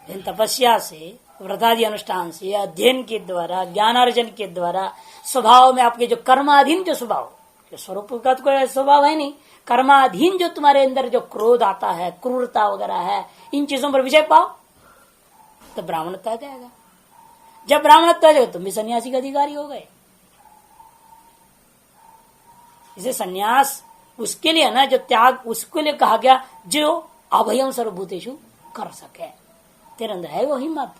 लेकिन तपस्या से, व्रतादि अनुष्ठान से, अध्ययन के द्वारा, ज्ञानार्जन के द्वारा, स्वभाव में आपके जो कर्माधीन जो स्वभाव, जो स्वरूप का तो कोई स्वभाव है नहीं, कर्माधीन जो तुम्हारे अंदर जो क्रोध आता है, क्रूरता वगैरह है, इन चीजों पर विजय पाओ तो ब्राह्मणत्व आ जाएगा। जब ब्राह्मणत्व आ जाएगा तुम भी सन्यासी के अधिकारी हो गए। इसे सन्यास उसके लिए ना, जो त्याग उसके लिए कहा गया, जो अभयम सर्वभूतेषु कर सके। तेरे अंदर है वो हिम्मत,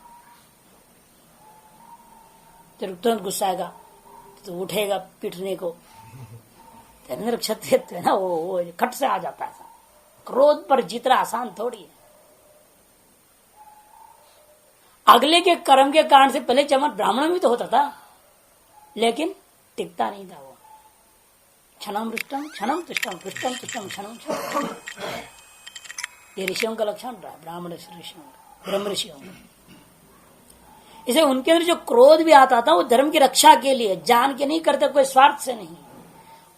तेरे तुरंत गुस्सा आएगा तो उठेगा पीटने को, तेरे अंदर क्षत्रियत्व है ना, वो खट से आ जाता है। क्रोध पर जीतना आसान थोड़ी है। अगले के कर्म के कारण से पहले चमन ब्राह्मण में भी तो होता था, लेकिन टिकता नहीं था वो। क्षणम रुष्टम क्षणम तुष्टम रुष्टम तुष्टम क्षणम क्षणम, ये ऋषियों का लक्षण रहा, ब्राह्मण ऋषियों का, ब्रह्म ऋषियों का। इसे उनके अंदर जो क्रोध भी आता था वो धर्म की रक्षा के लिए, जान के नहीं करते, कोई स्वार्थ से नहीं।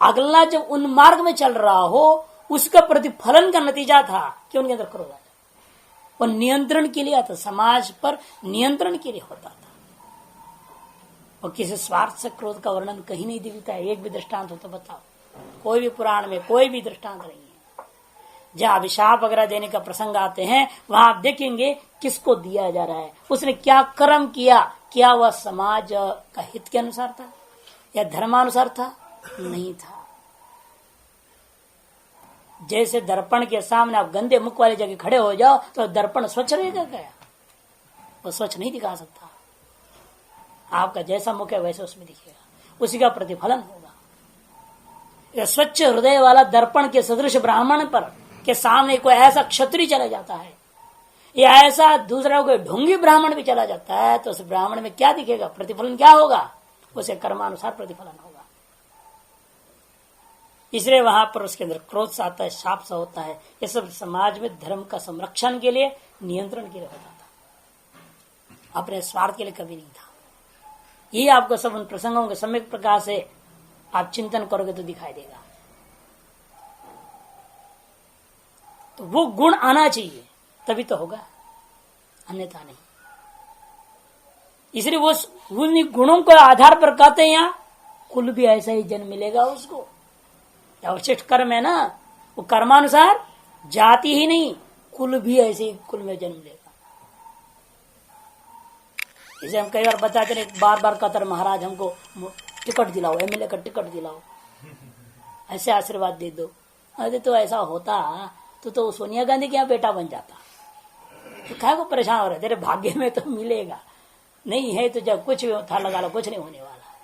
अगला जब उन मार्ग में चल रहा हो उसका प्रतिफलन का नतीजा था कि उनके अंदर क्रोध आया। वो नियंत्रण के लिए आता, समाज पर नियंत्रण के लिए होता था। और किसी स्वार्थ से क्रोध का वर्णन कहीं नहीं दिखता है। एक भी दृष्टांत हो तो बताओ, कोई भी पुराण में कोई भी दृष्टांत नहीं है। जहां अभिशाप वगैरह देने का प्रसंग आते हैं वहां आप देखेंगे किसको दिया जा रहा है, उसने क्या कर्म किया, क्या वह समाज का हित के अनुसार था या धर्मानुसार था, नहीं था। जैसे दर्पण के सामने आप गंदे मुख वाली जगह खड़े हो जाओ तो दर्पण स्वच्छ रहेगा क्या? वो स्वच्छ नहीं दिखा सकता। आपका जैसा मुख है वैसे उसमें दिखेगा, उसी का प्रतिफलन होगा। स्वच्छ हृदय वाला दर्पण के सदृश ब्राह्मण पर के सामने कोई ऐसा क्षत्रिय चला जाता है या ऐसा दूसरा कोई ढोंगी ब्राह्मण भी चला जाता है तो उस ब्राह्मण में क्या दिखेगा, प्रतिफलन क्या होगा? उसे कर्मानुसार प्रतिफलन होगा। इसलिए वहां पर उसके अंदर क्रोध सा आता है, शाप सा होता है। ये सब समाज में धर्म का संरक्षण के लिए, नियंत्रण के लिए होता था, अपने स्वार्थ के लिए कभी नहीं था। ये आपको सब उन प्रसंगों के सम्यक प्रकार से आप चिंतन करोगे तो दिखाई देगा। तो वो गुण आना चाहिए तभी तो होगा, अन्यथा नहीं। इसलिए वो उन गुणों को आधार पर कहते हैं यहाँ कुल भी ऐसा ही जन्म मिलेगा उसको। अवशिष्ट कर्म है ना, वो कर्मानुसार जाति ही नहीं कुल भी ऐसे ही कुल में जन्म लेगा। इसे हम कई बार बताते रहे, बार बार कहते रहे महाराज हमको टिकट दिलाओ, एमएलए का टिकट दिलाओ, ऐसे आशीर्वाद दे दो। अरे तो ऐसा होता तो सोनिया गांधी के यहाँ बेटा बन जाता। तो क्या को परेशान हो रहे, तेरे भाग्य में तो मिलेगा, नहीं है तो जब कुछ भी था लगा लो, कुछ नहीं होने वाला।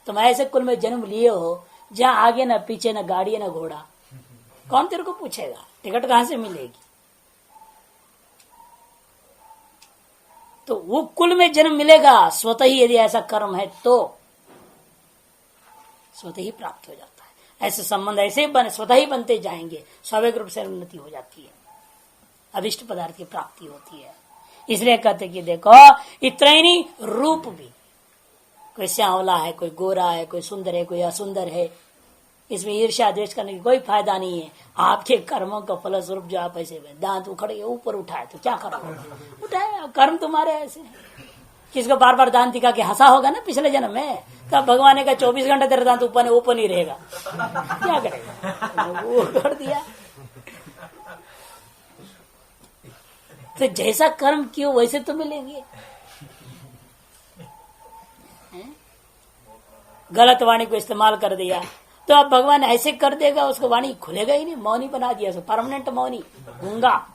तुम ऐसे कुल में जन्म लिए हो जहाँ आगे ना पीछे ना गाड़ी ना घोड़ा, कौन तेरे को पूछेगा टिकट कहां से मिलेगी? तो वो कुल में जन्म मिलेगा स्वतः ही, यदि ऐसा कर्म है तो स्वतः ही प्राप्त हो जाता है। ऐसे संबंध ऐसे ही स्वतः ही बनते जाएंगे, स्वाभाविक रूप से उन्नति हो जाती है, अभिष्ट पदार्थ की प्राप्ति होती है। इसलिए कहते कि देखो इतना ही नहीं, रूप भी, कोई श्यावला है, कोई गोरा है, कोई सुंदर है, कोई असुंदर है, इसमें ईर्ष्या द्वेष करने की कोई फायदा नहीं है। आपके कर्मों का फलस्वरूप जो आप ऐसे दांत उखड़ ऊपर उठाए तो क्या करोगे? उठाए, कर्म तुम्हारे ऐसे हैं। किसको बार बार दांत दिखा के हंसा होगा ना पिछले जन्म में, तब भगवान ने कहा 24 घंटे तेरे दांत ऊपर नहीं रहेगा, क्या करेगा? वो कर दिया। तो जैसा कर्म कियो वैसे तो मिलेंगे। गलत वाणी को इस्तेमाल कर दिया तो अब भगवान ऐसे कर देगा, उसको वाणी खुलेगा ही नहीं, मौनी बना दिया उसको, परमानेंट मौनी, गूंगा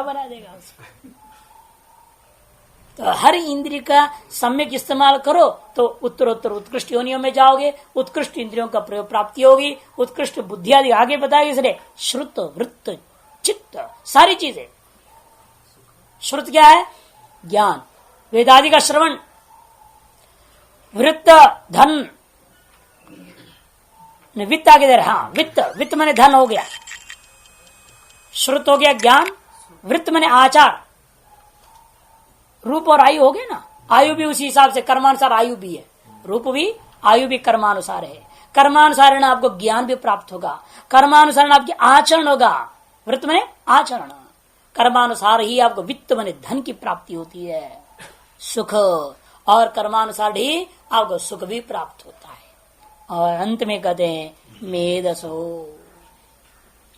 बना देगा उसको। तो हर इंद्रिय का सम्यक इस्तेमाल करो तो उत्तरोत्तर उत्कृष्ट योनियों में जाओगे, उत्कृष्ट इंद्रियों का प्रयोग प्राप्ति होगी, उत्कृष्ट बुद्धि आदि आगे बताएगी। इसलिए श्रुत वृत्त चित्त सारी चीजें, श्रुत क्या है? ज्ञान, वेदादि का श्रवण, वृत्त धन, वित्त आगे दे रहा, हाँ वित्त माने धन हो गया, श्रुत हो गया ज्ञान, वृत्त माने आचार, रूप और आयु हो गए ना, आयु भी उसी हिसाब से कर्मानुसार आयु भी है, रूप भी आयु भी कर्मानुसार है, कर्मानुसार आपको ज्ञान भी प्राप्त होगा, कर्मानुसार आपकी आचरण होगा, वृत्त माने आचरण, कर्मानुसार ही आपको वित्त माने धन की प्राप्ति होती है, सुख, और कर्मानुसार ही आपको सुख भी प्राप्त होता है। और अंत में कहते हैं मेधसो,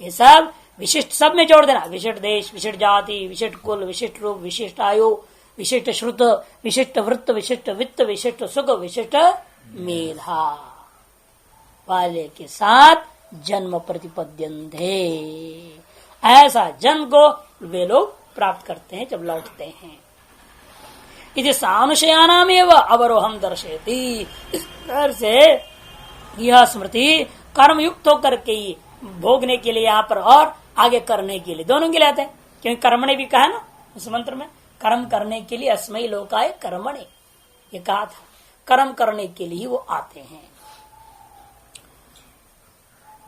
ये सब विशिष्ट सब में जोड़ देना, विशिष्ट देश, विशिष्ट जाति, विशिष्ट कुल, विशिष्ट रूप, विशिष्ट आयु, विशिष्ट श्रुत, विशिष्ट वृत्त, विशिष्ट वित्त, विशिष्ट सुख, विशिष्ट मेधा वाले के साथ जन्म प्रतिपद्यन्ते, ऐसा जन्म को वे लोग प्राप्त करते हैं जब लौटते हैं। इति सानुशयानामेव अवरोहम दर्शयति, इस तरह से यह स्मृति कर्म युक्त होकर के ही भोगने के लिए यहाँ पर और आगे करने के लिए दोनों के लिए आते हैं, क्योंकि कर्म ने भी कहा ना उस मंत्र में, कर्म करने के लिए अस्मै लोकाय कर्मणे, ये कहा था, कर्म करने के लिए वो आते हैं।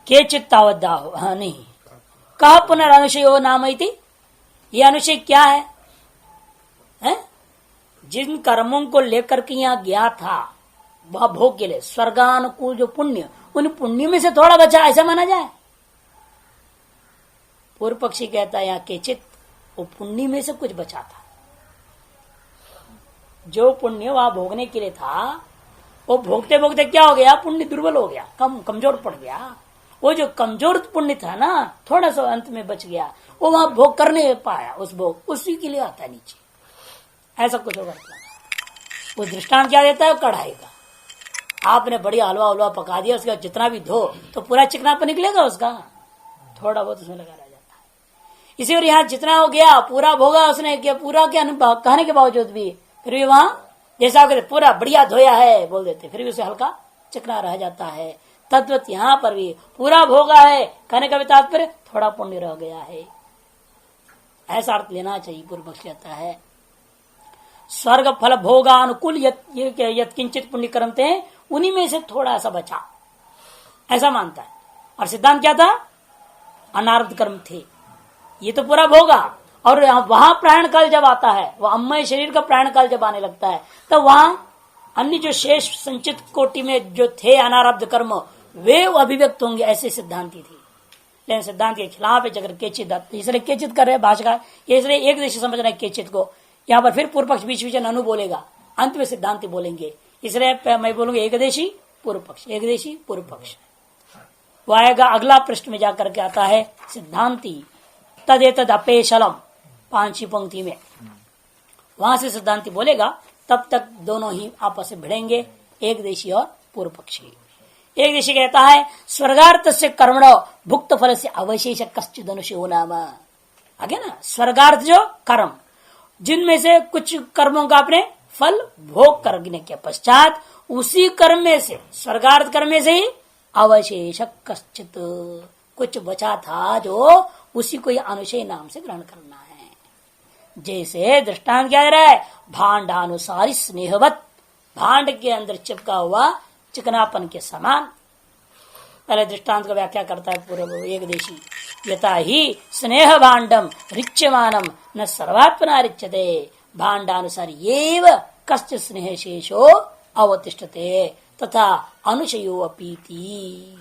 के चित्तावद्दा हो, हाँ नहीं कहा पुनर्नुषयो नाम इति, ये अनुषय क्या है? जिन कर्मों को लेकर के यहाँ गया था वह भोग के लिए, स्वर्गानुकूल जो पुण्य, उन पुण्य में से थोड़ा बचा, ऐसा माना जाए। पूर्व पक्षी कहता है यहाँ केचित, वो पुण्य में से कुछ बचा था, जो पुण्य वहां भोगने के लिए था वो भोगते भोगते क्या हो गया, पुण्य दुर्बल हो गया, कमजोर पड़ गया, वो जो कमजोर पुण्य था ना थोड़ा सा अंत में बच गया, वो वहां भोग करने पाया, उस भोग उसी के लिए आता नीचे, ऐसा कुछ होगा। वो दृष्टांत क्या देता है, कढ़ाई का, आपने बढ़िया हलवा हलवा पका दिया, उसके बाद जितना भी धो तो पूरा चिकनापन निकलेगा उसका, थोड़ा बहुत उसमें लगा रह जाता है। इसी और यहाँ जितना हो गया पूरा भोगा उसने, क्या पूरा क्या कहने के बावजूद भी फिर भी वहां जैसा पूरा बढ़िया धोया है बोल देते, फिर भी उसे हल्का चिकना रह जाता है। तद्वत यहाँ पर भी पूरा भोगा है कहने का भी तात्पर्य थोड़ा पुण्य रह गया है, ऐसा अर्थ लेना चाहिए। पूर्व पक्ष कहता है स्वर्ग फल भोगानुकूल यत्किंचित पुण्य करते हैं, उन्हीं में से थोड़ा सा बचा, ऐसा मानता है। और सिद्धांत क्या था, अनारब्ध कर्म थे, ये तो पूरा भोगा, और वहां प्राण काल जब आता है, वह अम्मय शरीर का प्राण काल जब आने लगता है, तो वहां अन्य जो शेष संचित कोटि में जो थे अनारब्ध कर्म वे अभिव्यक्त होंगे, ऐसे सिद्धांति थी। लेकिन सिद्धांत के खिलाफ है जगह केचित, इसलिए केचित कर रहे भाषाकार, इसलिए एक दृष्टि समझ रहे केचित को। यहाँ पर फिर पूर्व पक्ष बीच बीच ननु बोलेगा, अंत में सिद्धांति बोलेंगे, इसलिए मैं बोलूंगा एकदेशी पूर्व पक्ष, एकदेशी पूर्व पक्ष। वो आएगा अगला पृष्ठ में जाकर के आता है सिद्धांति तदेतद अपेशलम, 5वीं पंक्ति में वहां से सिद्धांति बोलेगा, तब तक दोनों ही आपस में भिड़ेंगे, एक देशी और पूर्व पक्षी। एक देशी कहता है स्वर्गार्थ से कर्मण भुक्त फल से अवशेष कश्चिद अनुशयो नाम, आगे ना स्वर्गार्थ जो कर्म, जिनमें से कुछ कर्मों का आपने फल भोग करने के पश्चात उसी कर्म में से, स्वर्गार्थ कर्म में से ही अवशेष कश्चित कुछ बचा था जो उसी को अनुशय नाम से ग्रहण करना है। जैसे दृष्टांत क्या दे रहा है, भांडानुसारी स्नेहवत, भांड के अंदर चिपका हुआ चिकनापन के समान। पहले दृष्टांत को व्याख्या करता है पूर्व एक देशी, यथा ही स्नेह भांडम रिच्यमानम न सर्वात्मना रिच्यते, भांडानुसारी एव कश्चित् स्नेह शेषो अवतिष्ठते तथा अनुशयो अपीति।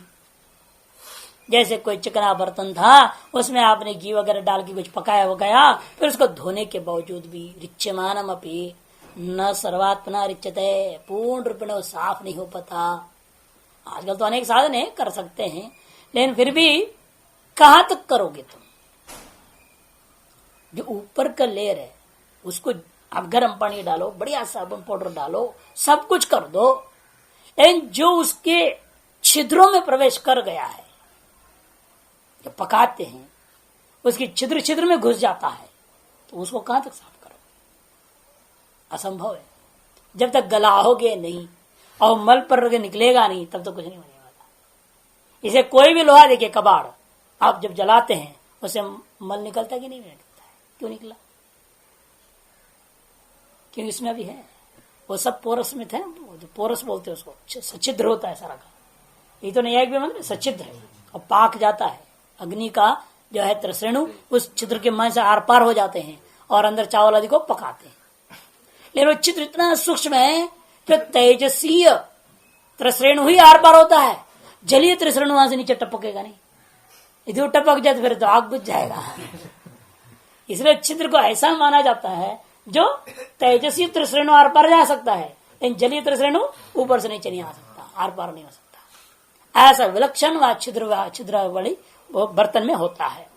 जैसे कोई चिकना बर्तन था, उसमें आपने घी वगैरह डाल के कुछ पकाया वकाया, फिर उसको धोने के बावजूद भी रिच्यमानम अपि न सर्वात्मना रिच्यते, पूर्ण रूप में साफ नहीं हो पाता। आजकल तो अनेक साधन है, कर सकते हैं, लेकिन फिर भी कहां तक करोगे तुम? जो ऊपर का लेयर है उसको आप गर्म पानी डालो, बढ़िया साबुन पाउडर डालो, सब कुछ कर दो, लेकिन जो उसके छिद्रों में प्रवेश कर गया है, जो पकाते हैं उसकी छिद्र छिद्र में घुस जाता है, तो उसको कहां तक साफ करो? असंभव है। जब तक गलाओगे नहीं और मल पर निकलेगा नहीं, तब तो कुछ नहीं होने वाला। इसे कोई भी लोहा देखिए, कबाड़ आप जब जलाते हैं उसे मल निकलता कि नहीं निकलता है? क्यों निकला? क्यों? इसमें भी है, वो सब पोरस में थे, जो पोरस बोलते हैं उसको, सच्छिद्र होता है सारा का। ये तो न्यायिक भी मतलब सच्छिद्र है और पाक जाता है। अग्नि का जो है त्रसरेणु उस छिद्र के मन से आर पार हो जाते हैं और अंदर चावल आदि को पकाते हैं। लेकिन वो छिद्र इतना सूक्ष्म है कि तेजसीय त्रसरेणु ही आर पार होता है, जलीय त्रसरेणु वहां से नीचे टपकेगा नहीं। यदि वो टपक जाए तो फिर तो आग बुझ जाएगा। इसलिए छिद्र को ऐसा माना जाता है जो तेजस्वी त्रसरेणु आर पार जा सकता है, लेकिन जलीय त्रसरेणु ऊपर से नीचे नहीं आ सकता, आर पार नहीं हो सकता। ऐसा विलक्षण व छिद्र वाली वो बर्तन में होता है।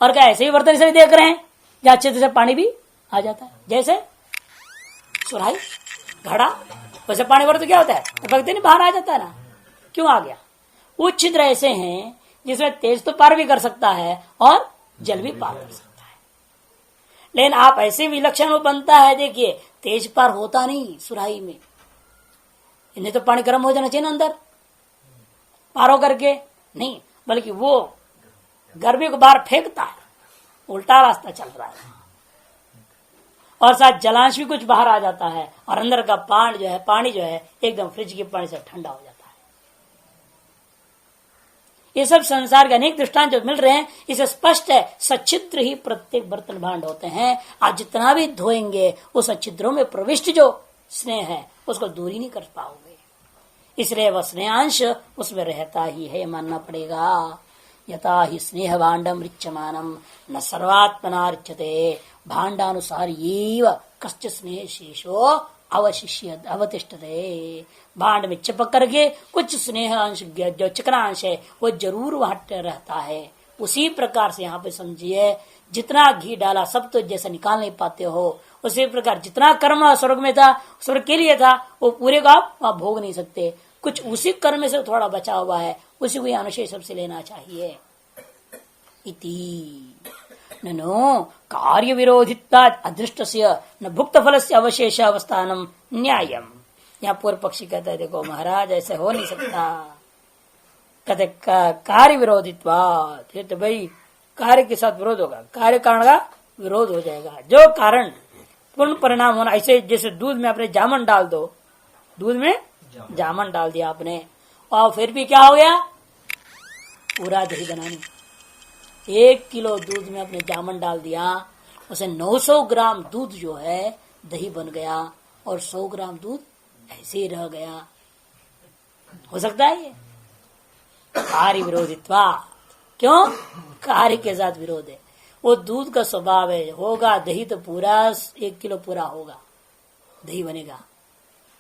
और क्या ऐसे ही बर्तन से देख रहे हैं जहां छिद्र से पानी भी आ जाता है, जैसे सुराही घड़ा, वैसे पानी भर तो क्या होता है, टपकते नहीं बाहर आ जाता है ना। क्यों आ गया? वो छिद्र ऐसे हैं जिसमें तेज तो पार भी कर सकता है और जल भी पार कर सकता है। लेकिन आप ऐसे विलक्षण वो बनता है, देखिए तेज पार होता नहीं सुराही में, इन्हें तो पानी गर्म हो जाना चाहिए ना अंदर पार हो करके, नहीं, बल्कि वो गर्मी को बाहर फेंकता है, उल्टा रास्ता चल रहा है, और साथ जलांश भी कुछ बाहर आ जाता है और अंदर का पानी जो है एकदम फ्रिज के पानी से ठंडा हो जाता है। ये सब संसार के अनेक दृष्टांत जो मिल रहे हैं, इसे स्पष्ट है सच्छिद्र ही प्रत्येक बर्तन भांड होते हैं। आप जितना भी धोएंगे उस सच्छिद्रों में प्रविष्ट जो स्नेह है उसको दूर ही नहीं कर पाओगे। इसलिए वह स्नेहांश उसमें रहता ही है, मानना पड़ेगा। यथा ही स्नेह भांडम रिच्यमानम न सर्वात्मना रिच्यते भांडानुसार कश्च स्नेह शेषो अवशिष्य अवतिष्ठते। भांड में चिपक करके कुछ स्नेह अंश जो चिकना अंश है वो जरूर वहां रहता है। उसी प्रकार से यहाँ पे समझिए, जितना घी डाला सब तो जैसा निकाल नहीं पाते हो, उसी प्रकार जितना कर्म स्वर्ग में था, स्वर्ग के लिए था, वो पूरे को आप वहां भोग नहीं सकते। कुछ उसी कर्म से थोड़ा बचा हुआ है, उसी को अनुशेष सबसे लेना चाहिए। इति नो कार्य विरोधिता अदृष्टस्य न भुक्त फल से अवशेष अवस्थानम न्यायम। यहाँ पूर्व पक्षी कहता है देखो महाराज ऐसे हो नहीं सकता, कहते कार्य विरोधित्वात्, फिर तो भाई कार्य के साथ विरोध होगा, कार्य कारण का विरोध हो जाएगा। जो कारण पूर्ण परिणाम होना, ऐसे जैसे दूध में आपने जामन डाल दो, दूध में जामन डाल दिया आपने और फिर भी क्या हो गया, पूरा दही बनानी। 1 किलो दूध में आपने जामन डाल दिया, उसे 900 ग्राम दूध जो है दही बन गया और 100 ग्राम दूध ऐसे ही रह गया। हो सकता है ये कार्य विरोधित्वा। क्यों? कार्य के साथ विरोध है। वो दूध का स्वभाव है, होगा दही तो पूरा 1 किलो पूरा होगा, दही बनेगा,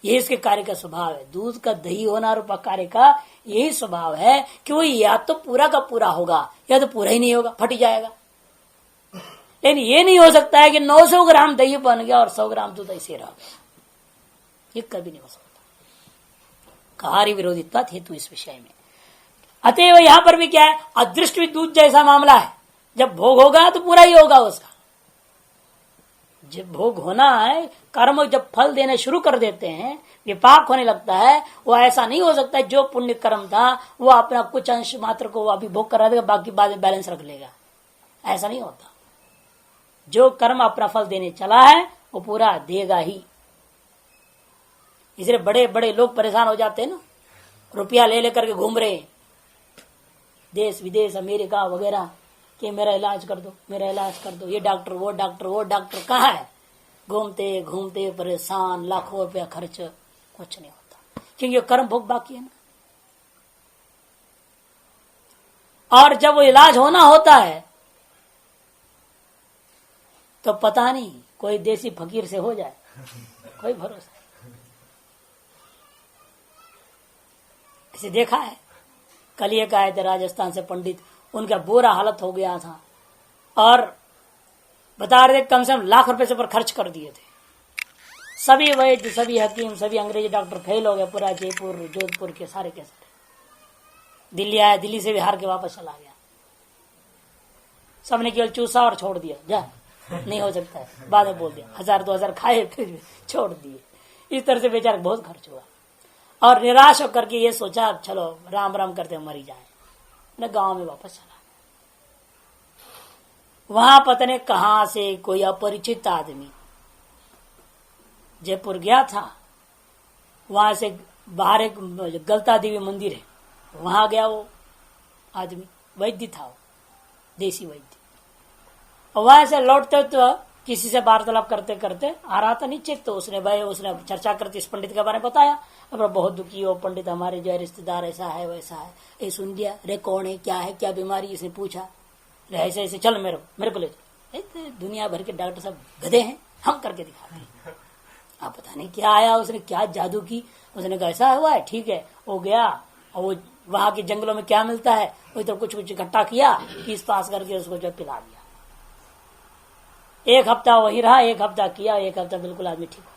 ये इसके कार्य का स्वभाव है। दूध का दही होना रूपा कार्य का यही स्वभाव है कि वो या तो पूरा का पूरा होगा या तो पूरा ही नहीं होगा, फट जाएगा। लेकिन ये नहीं हो सकता है कि 900 ग्राम दही बन गया और 100 ग्राम दूध ऐसे रह गया, ये कभी नहीं हो सकता। कार्य विरोधित्व हेतु इस विषय में। अतएव यहां पर भी क्या है, अदृष्ट भी दूध जैसा मामला है। जब भोग होगा तो पूरा ही होगा उसका। जब भोग होना है, कर्म जब फल देने शुरू कर देते हैं, विपाक होने लगता है, वो ऐसा नहीं हो सकता है जो पुण्य कर्म था वो अपना कुछ अंश मात्र को अभी भोग करा देगा, बाकी बाद में बैलेंस रख लेगा, ऐसा नहीं होता। जो कर्म अपना फल देने चला है वो पूरा देगा ही। इसलिए बड़े बड़े लोग परेशान हो जाते हैं ना, रुपया ले लेकर के घूम रहे देश विदेश अमेरिका वगैरह कि मेरा इलाज कर दो, मेरा इलाज कर दो, ये डॉक्टर वो डॉक्टर वो डॉक्टर, कहाँ है? घूमते घूमते परेशान, लाखों रुपया खर्च, कुछ नहीं होता, क्योंकि कर्म भोग बाकी है ना। और जब वो इलाज होना होता है तो पता नहीं कोई देसी फकीर से हो जाए, कोई भरोसा। इसे देखा है, कल एक आए थे राजस्थान से पंडित, उनका बुरा हालत हो गया था और बता रहे थे कम से कम लाख रुपए से ऊपर खर्च कर दिए थे। सभी वैद्य, सभी हकीम, सभी अंग्रेजी डॉक्टर फेल हो गए, पूरा जयपुर जोधपुर के सारे के सारे। दिल्ली आया, दिल्ली से भी हार के वापस चला गया। सबने केवल चूसा और छोड़ दिया, जा नहीं हो सकता है, बाद में बोल दिया। 1000-2000 खाए फिर छोड़ दिए। इस तरह से बेचारा बहुत खर्च हुआ और निराश होकर के ये सोचा चलो राम राम करते मरी जाए, न गांव में वापस चला। वहां पता नहीं कहां से कोई अपरिचित आदमी जयपुर गया था, वहां से बाहर एक गलता देवी मंदिर है, वहां गया वो आदमी, वैद्य था वो, देसी वैद्य। और वहां से लौटते तो किसी से वार्तालाप करते करते आ रहा था नीचे, तो उसने चर्चा करते इस पंडित के बारे में बताया। अब बहुत दुखी हो पंडित, हमारे जो रिश्तेदार ऐसा है वैसा है। ये सुन लिया, रे कौन है, क्या है, क्या बीमारी, इसने पूछा। ऐसे ऐसे चल मेरे को ले जाओ। दुनिया भर के डॉक्टर सब गधे हैं, हम करके दिखाते हैं। आप पता नहीं क्या आया, उसने क्या जादू की, उसने कहा ऐसा हुआ है, ठीक है। वो गया और वो वहां के जंगलों में क्या मिलता है वही तो कुछ कुछ इकट्ठा किया, पीस पास करके उसको जो पिला दिया। 1 हफ्ता वही रहा, 1 हफ्ता किया, 1 हफ्ता बिल्कुल आदमी ठीक हो,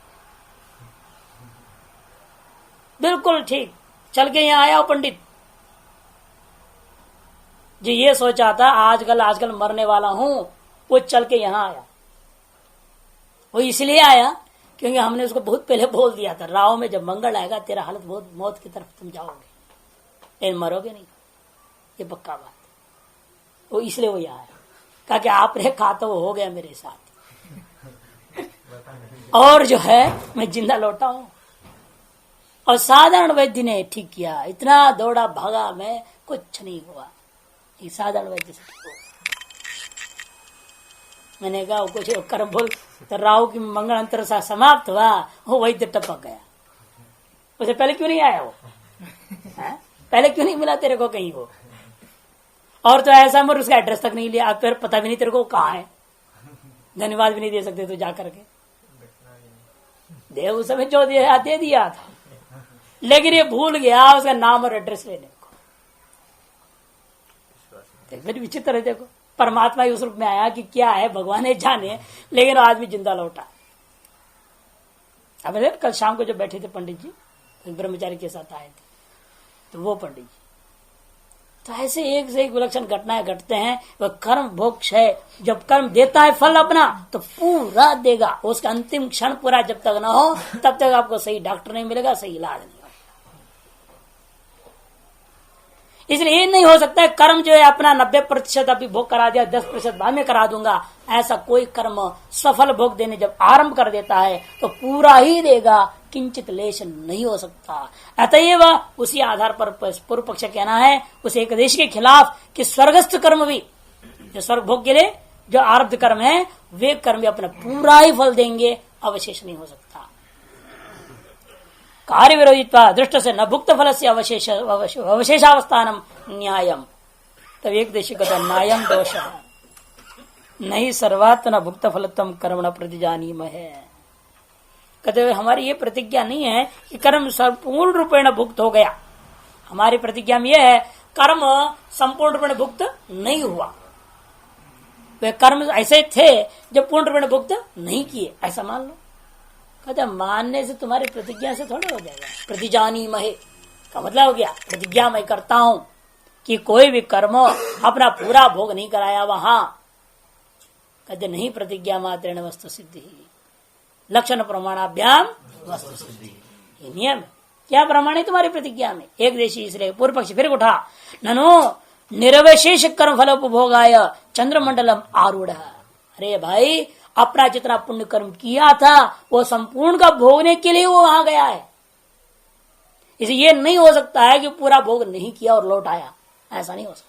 बिल्कुल ठीक। चल के यहाँ आया वो पंडित जो ये सोचा था आजकल मरने वाला हूं, वो चल के यहाँ आया। वो इसलिए आया क्योंकि हमने उसको बहुत पहले बोल दिया था, राव में जब मंगल आएगा तेरा हालत बहुत मौत की तरफ तुम जाओगे, लेकिन मरोगे नहीं, ये पक्का बात। वो इसलिए वो यहाँ आया, कहा कि आपने कहा तो वो हो गया मेरे साथ और जो है मैं जिंदा लौटा हूं। और साधारण वैद्य ने ठीक किया, इतना दौड़ा भागा, मैं कुछ नहीं हुआ, ये साधारण वैद्य से ठीक हुआ। मैंने कहा वो कुछ कर्म बोल, तो राहु की मंगल अंतर सा समाप्त हुआ, वो वैद्य टपक गया। उसे पहले क्यों नहीं आया वो है? पहले क्यों नहीं मिला तेरे को कहीं वो? और तो ऐसा मर उसका एड्रेस तक नहीं लिया, फिर पता भी नहीं तेरे को कहाँ है, धन्यवाद भी नहीं दे सकते तो जा करके देव उस समय जो दे दिया था, लेकिन ये भूल गया उसका नाम और एड्रेस लेने को। फिर विचित्र है, देखो परमात्मा ही उस रूप में आया कि क्या है भगवान ने जाने, लेकिन आदमी जिंदा लौटा। अब कल शाम को जो बैठे थे पंडित जी ब्रह्मचारी के साथ आए थे, तो वो पंडित जी तो ऐसे एक से एक विलक्षण घटनाएं घटते हैं। वह कर्म भोक्ष है, जब कर्म देता है फल अपना तो पूरा देगा, उसका अंतिम क्षण पूरा जब तक ना हो तब तक आपको सही डॉक्टर नहीं मिलेगा, सही इलाज नहीं होगा। इसलिए ये नहीं हो सकता है कर्म जो है अपना 90% अभी भोग करा दिया, 10% बाद में करा दूंगा, ऐसा कोई कर्म सफल भोग देने जब आरंभ कर देता है तो पूरा ही देगा, किंचित लेश नहीं हो सकता। अतएव उसी आधार पर पूर्व पक्ष कहना है उस एकदेश के खिलाफ कि स्वर्गस्थ कर्म भी, जो स्वर्ग भोग के लिए जो आरब्ध कर्म है वे कर्म भी अपना पूरा ही फल देंगे, अवशेष नहीं हो सकता। कार्य विरोधित्वा दृष्ट से न भुक्त फल से अवशेषावस्थानम न्यायम, तब एक देशी कहता न्यायम दोष नहीं सर्वात् न भुक्त फलत्म कर्म न प्रतिजानी है। कहते हुए हमारी ये प्रतिज्ञा नहीं है कि कर्म संपूर्ण रूपेण भुक्त हो गया, हमारी प्रतिज्ञा में यह है कर्म संपूर्ण रूपेण भुक्त नहीं हुआ। वे कर्म ऐसे थे जो पूर्ण रूपेण भुक्त नहीं किए, ऐसा मान लो। कहते मानने से तुम्हारी प्रतिज्ञा से थोड़ा हो जाएगा। प्रतिजानी महे का मतलब हो गया प्रतिज्ञा मैं करता हूं कि कोई भी कर्म अपना पूरा भोग नहीं कराया वहां, कहते नहीं प्रतिज्ञा मात्रेण वस्तु सिद्धि, लक्षण प्रमाणाभ्याम वस्तु सिद्धि, ये नियम। क्या प्रमाण है तुम्हारी प्रतिज्ञा में? एक देशी, इसलिए पूर्व पक्ष फिर उठा, ननो निरवशेष कर्म फलोपभोगाय चंद्रमंडलम आरूढ़। अरे भाई अपना जितना पुण्य कर्म किया था वो संपूर्ण का भोगने के लिए वो वहां गया है, इसलिए ये नहीं हो सकता है कि पूरा भोग नहीं किया और लौट आया, ऐसा नहीं हो सकता।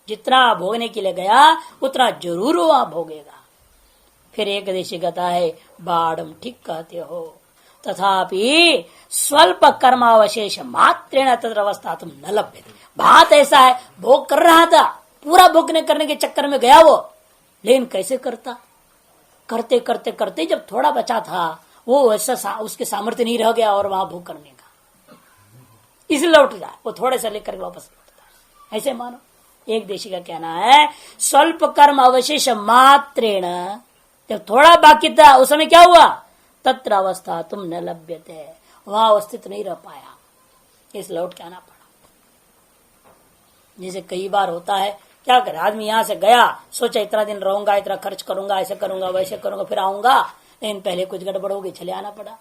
जितना भोगने के लिए गया उतना जरूर वहां भोगेगा। फिर एक देशी कहता है बाढ़ ठीक कहते हो, तथापि स्वल्प कर्मावशेष मात्रेण तत्र अवस्था तुम न लभ्य। बात ऐसा है भोग कर रहा था, पूरा भोगने करने के चक्कर में गया वो, लेकिन कैसे करता, करते करते करते जब थोड़ा बचा था वो वैसा उसके सामर्थ्य नहीं रह गया और वहां भोग करने का, इसलिए लौट गया वो, थोड़े से लेकर वापस लौटता। ऐसे मानो एक देशी का कहना है स्वल्प कर्म अवशेष मात्रेण, जब थोड़ा बाकी था उस समय क्या हुआ, तत्र अवस्था तुम न लभ्यते, वहां अवस्थित नहीं रह पाया, इस लौट के आना पड़ा। जैसे कई बार होता है, क्या करे आदमी यहां से गया, सोचा इतना दिन रहूंगा, इतना खर्च करूंगा, ऐसे करूंगा वैसे करूंगा, फिर आऊंगा, लेकिन पहले कुछ गड़बड़ हो गई, चले आना पड़ा।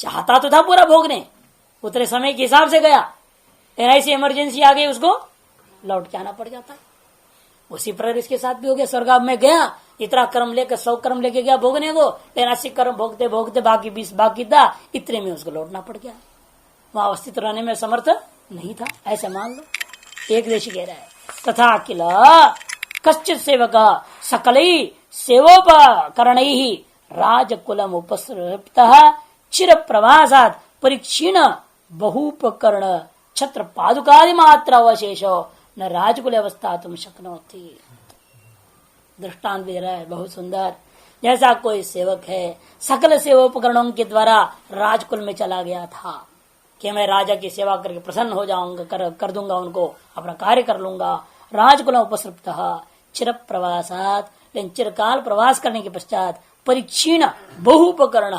चाहता तो था पूरा भोगने, उतरे समय के हिसाब से गया, ऐसी इमरजेंसी आ गई, उसको लौट के आना पड़ जाता। उसी प्रकार इसके साथ भी हो गया। स्वर्ग में गया, इतना कर्म लेकर 100 कर्म लेके गया भोगने को, लेकिन 80 कर्म भोगते भोगते बाकी 20 बाकी था, इतने में उसको लौटना पड़ गया, वहां अवस्थित रहने में समर्थ नहीं था, ऐसे मान लो। एक देशी कह रहा है तथा किल कश्चित सेवक सकल सेवोपकरण ही राजकुलम उपसृप्त चिर प्रवासात परीक्षीण बहुपकरण छत्र पादुकादि मात्र अवशेषो न राजकुल अवस्था तुम शक्नोति। दृष्टांत दे रहा है बहुत सुंदर। जैसा कोई सेवक है, सकल सेवोपकरणों के द्वारा राजकुल में चला गया था कि मैं राजा की सेवा करके प्रसन्न हो जाऊंगा, कर दूंगा उनको, अपना कार्य कर लूंगा। राजकुल उपसृप्त चिर प्रवासात, लेकिन चिरकाल प्रवास करने के पश्चात परीक्षीण बहुपकरण,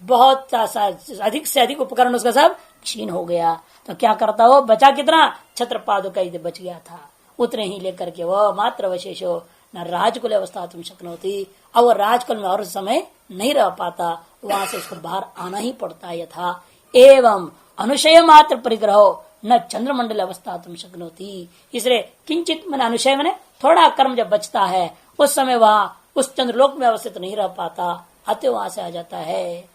बहुत अधिक से अधिक उपकरण उसका सब क्षीण हो गया। तो क्या करता हो, बचा कितना, छत्र पादुका बच गया था, उतने ही लेकर के वह मात्र अवशेषो न राजकुल अवस्था तुम शक्नोती। अब वो राजकुल में और समय नहीं रह पाता, वहां से इसको बाहर आना ही पड़ता यथा। एवं अनुशय मात्र परिग्रहो न चंद्रमंडल अवस्था तुम शक्नोती। इसलिए किंचित मैंने अनुशय मैंने थोड़ा कर्म जब बचता है, उस समय वहां उस चंद्रलोक में अवस्थित नहीं रह पाता, अतः वहां से आ जाता है।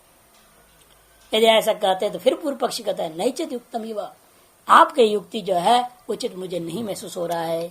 यदि ऐसा कहते तो फिर पूर्व पक्षी कहता है नैचित युक्तम, आपके युक्ति जो है उचित मुझे नहीं महसूस हो रहा है।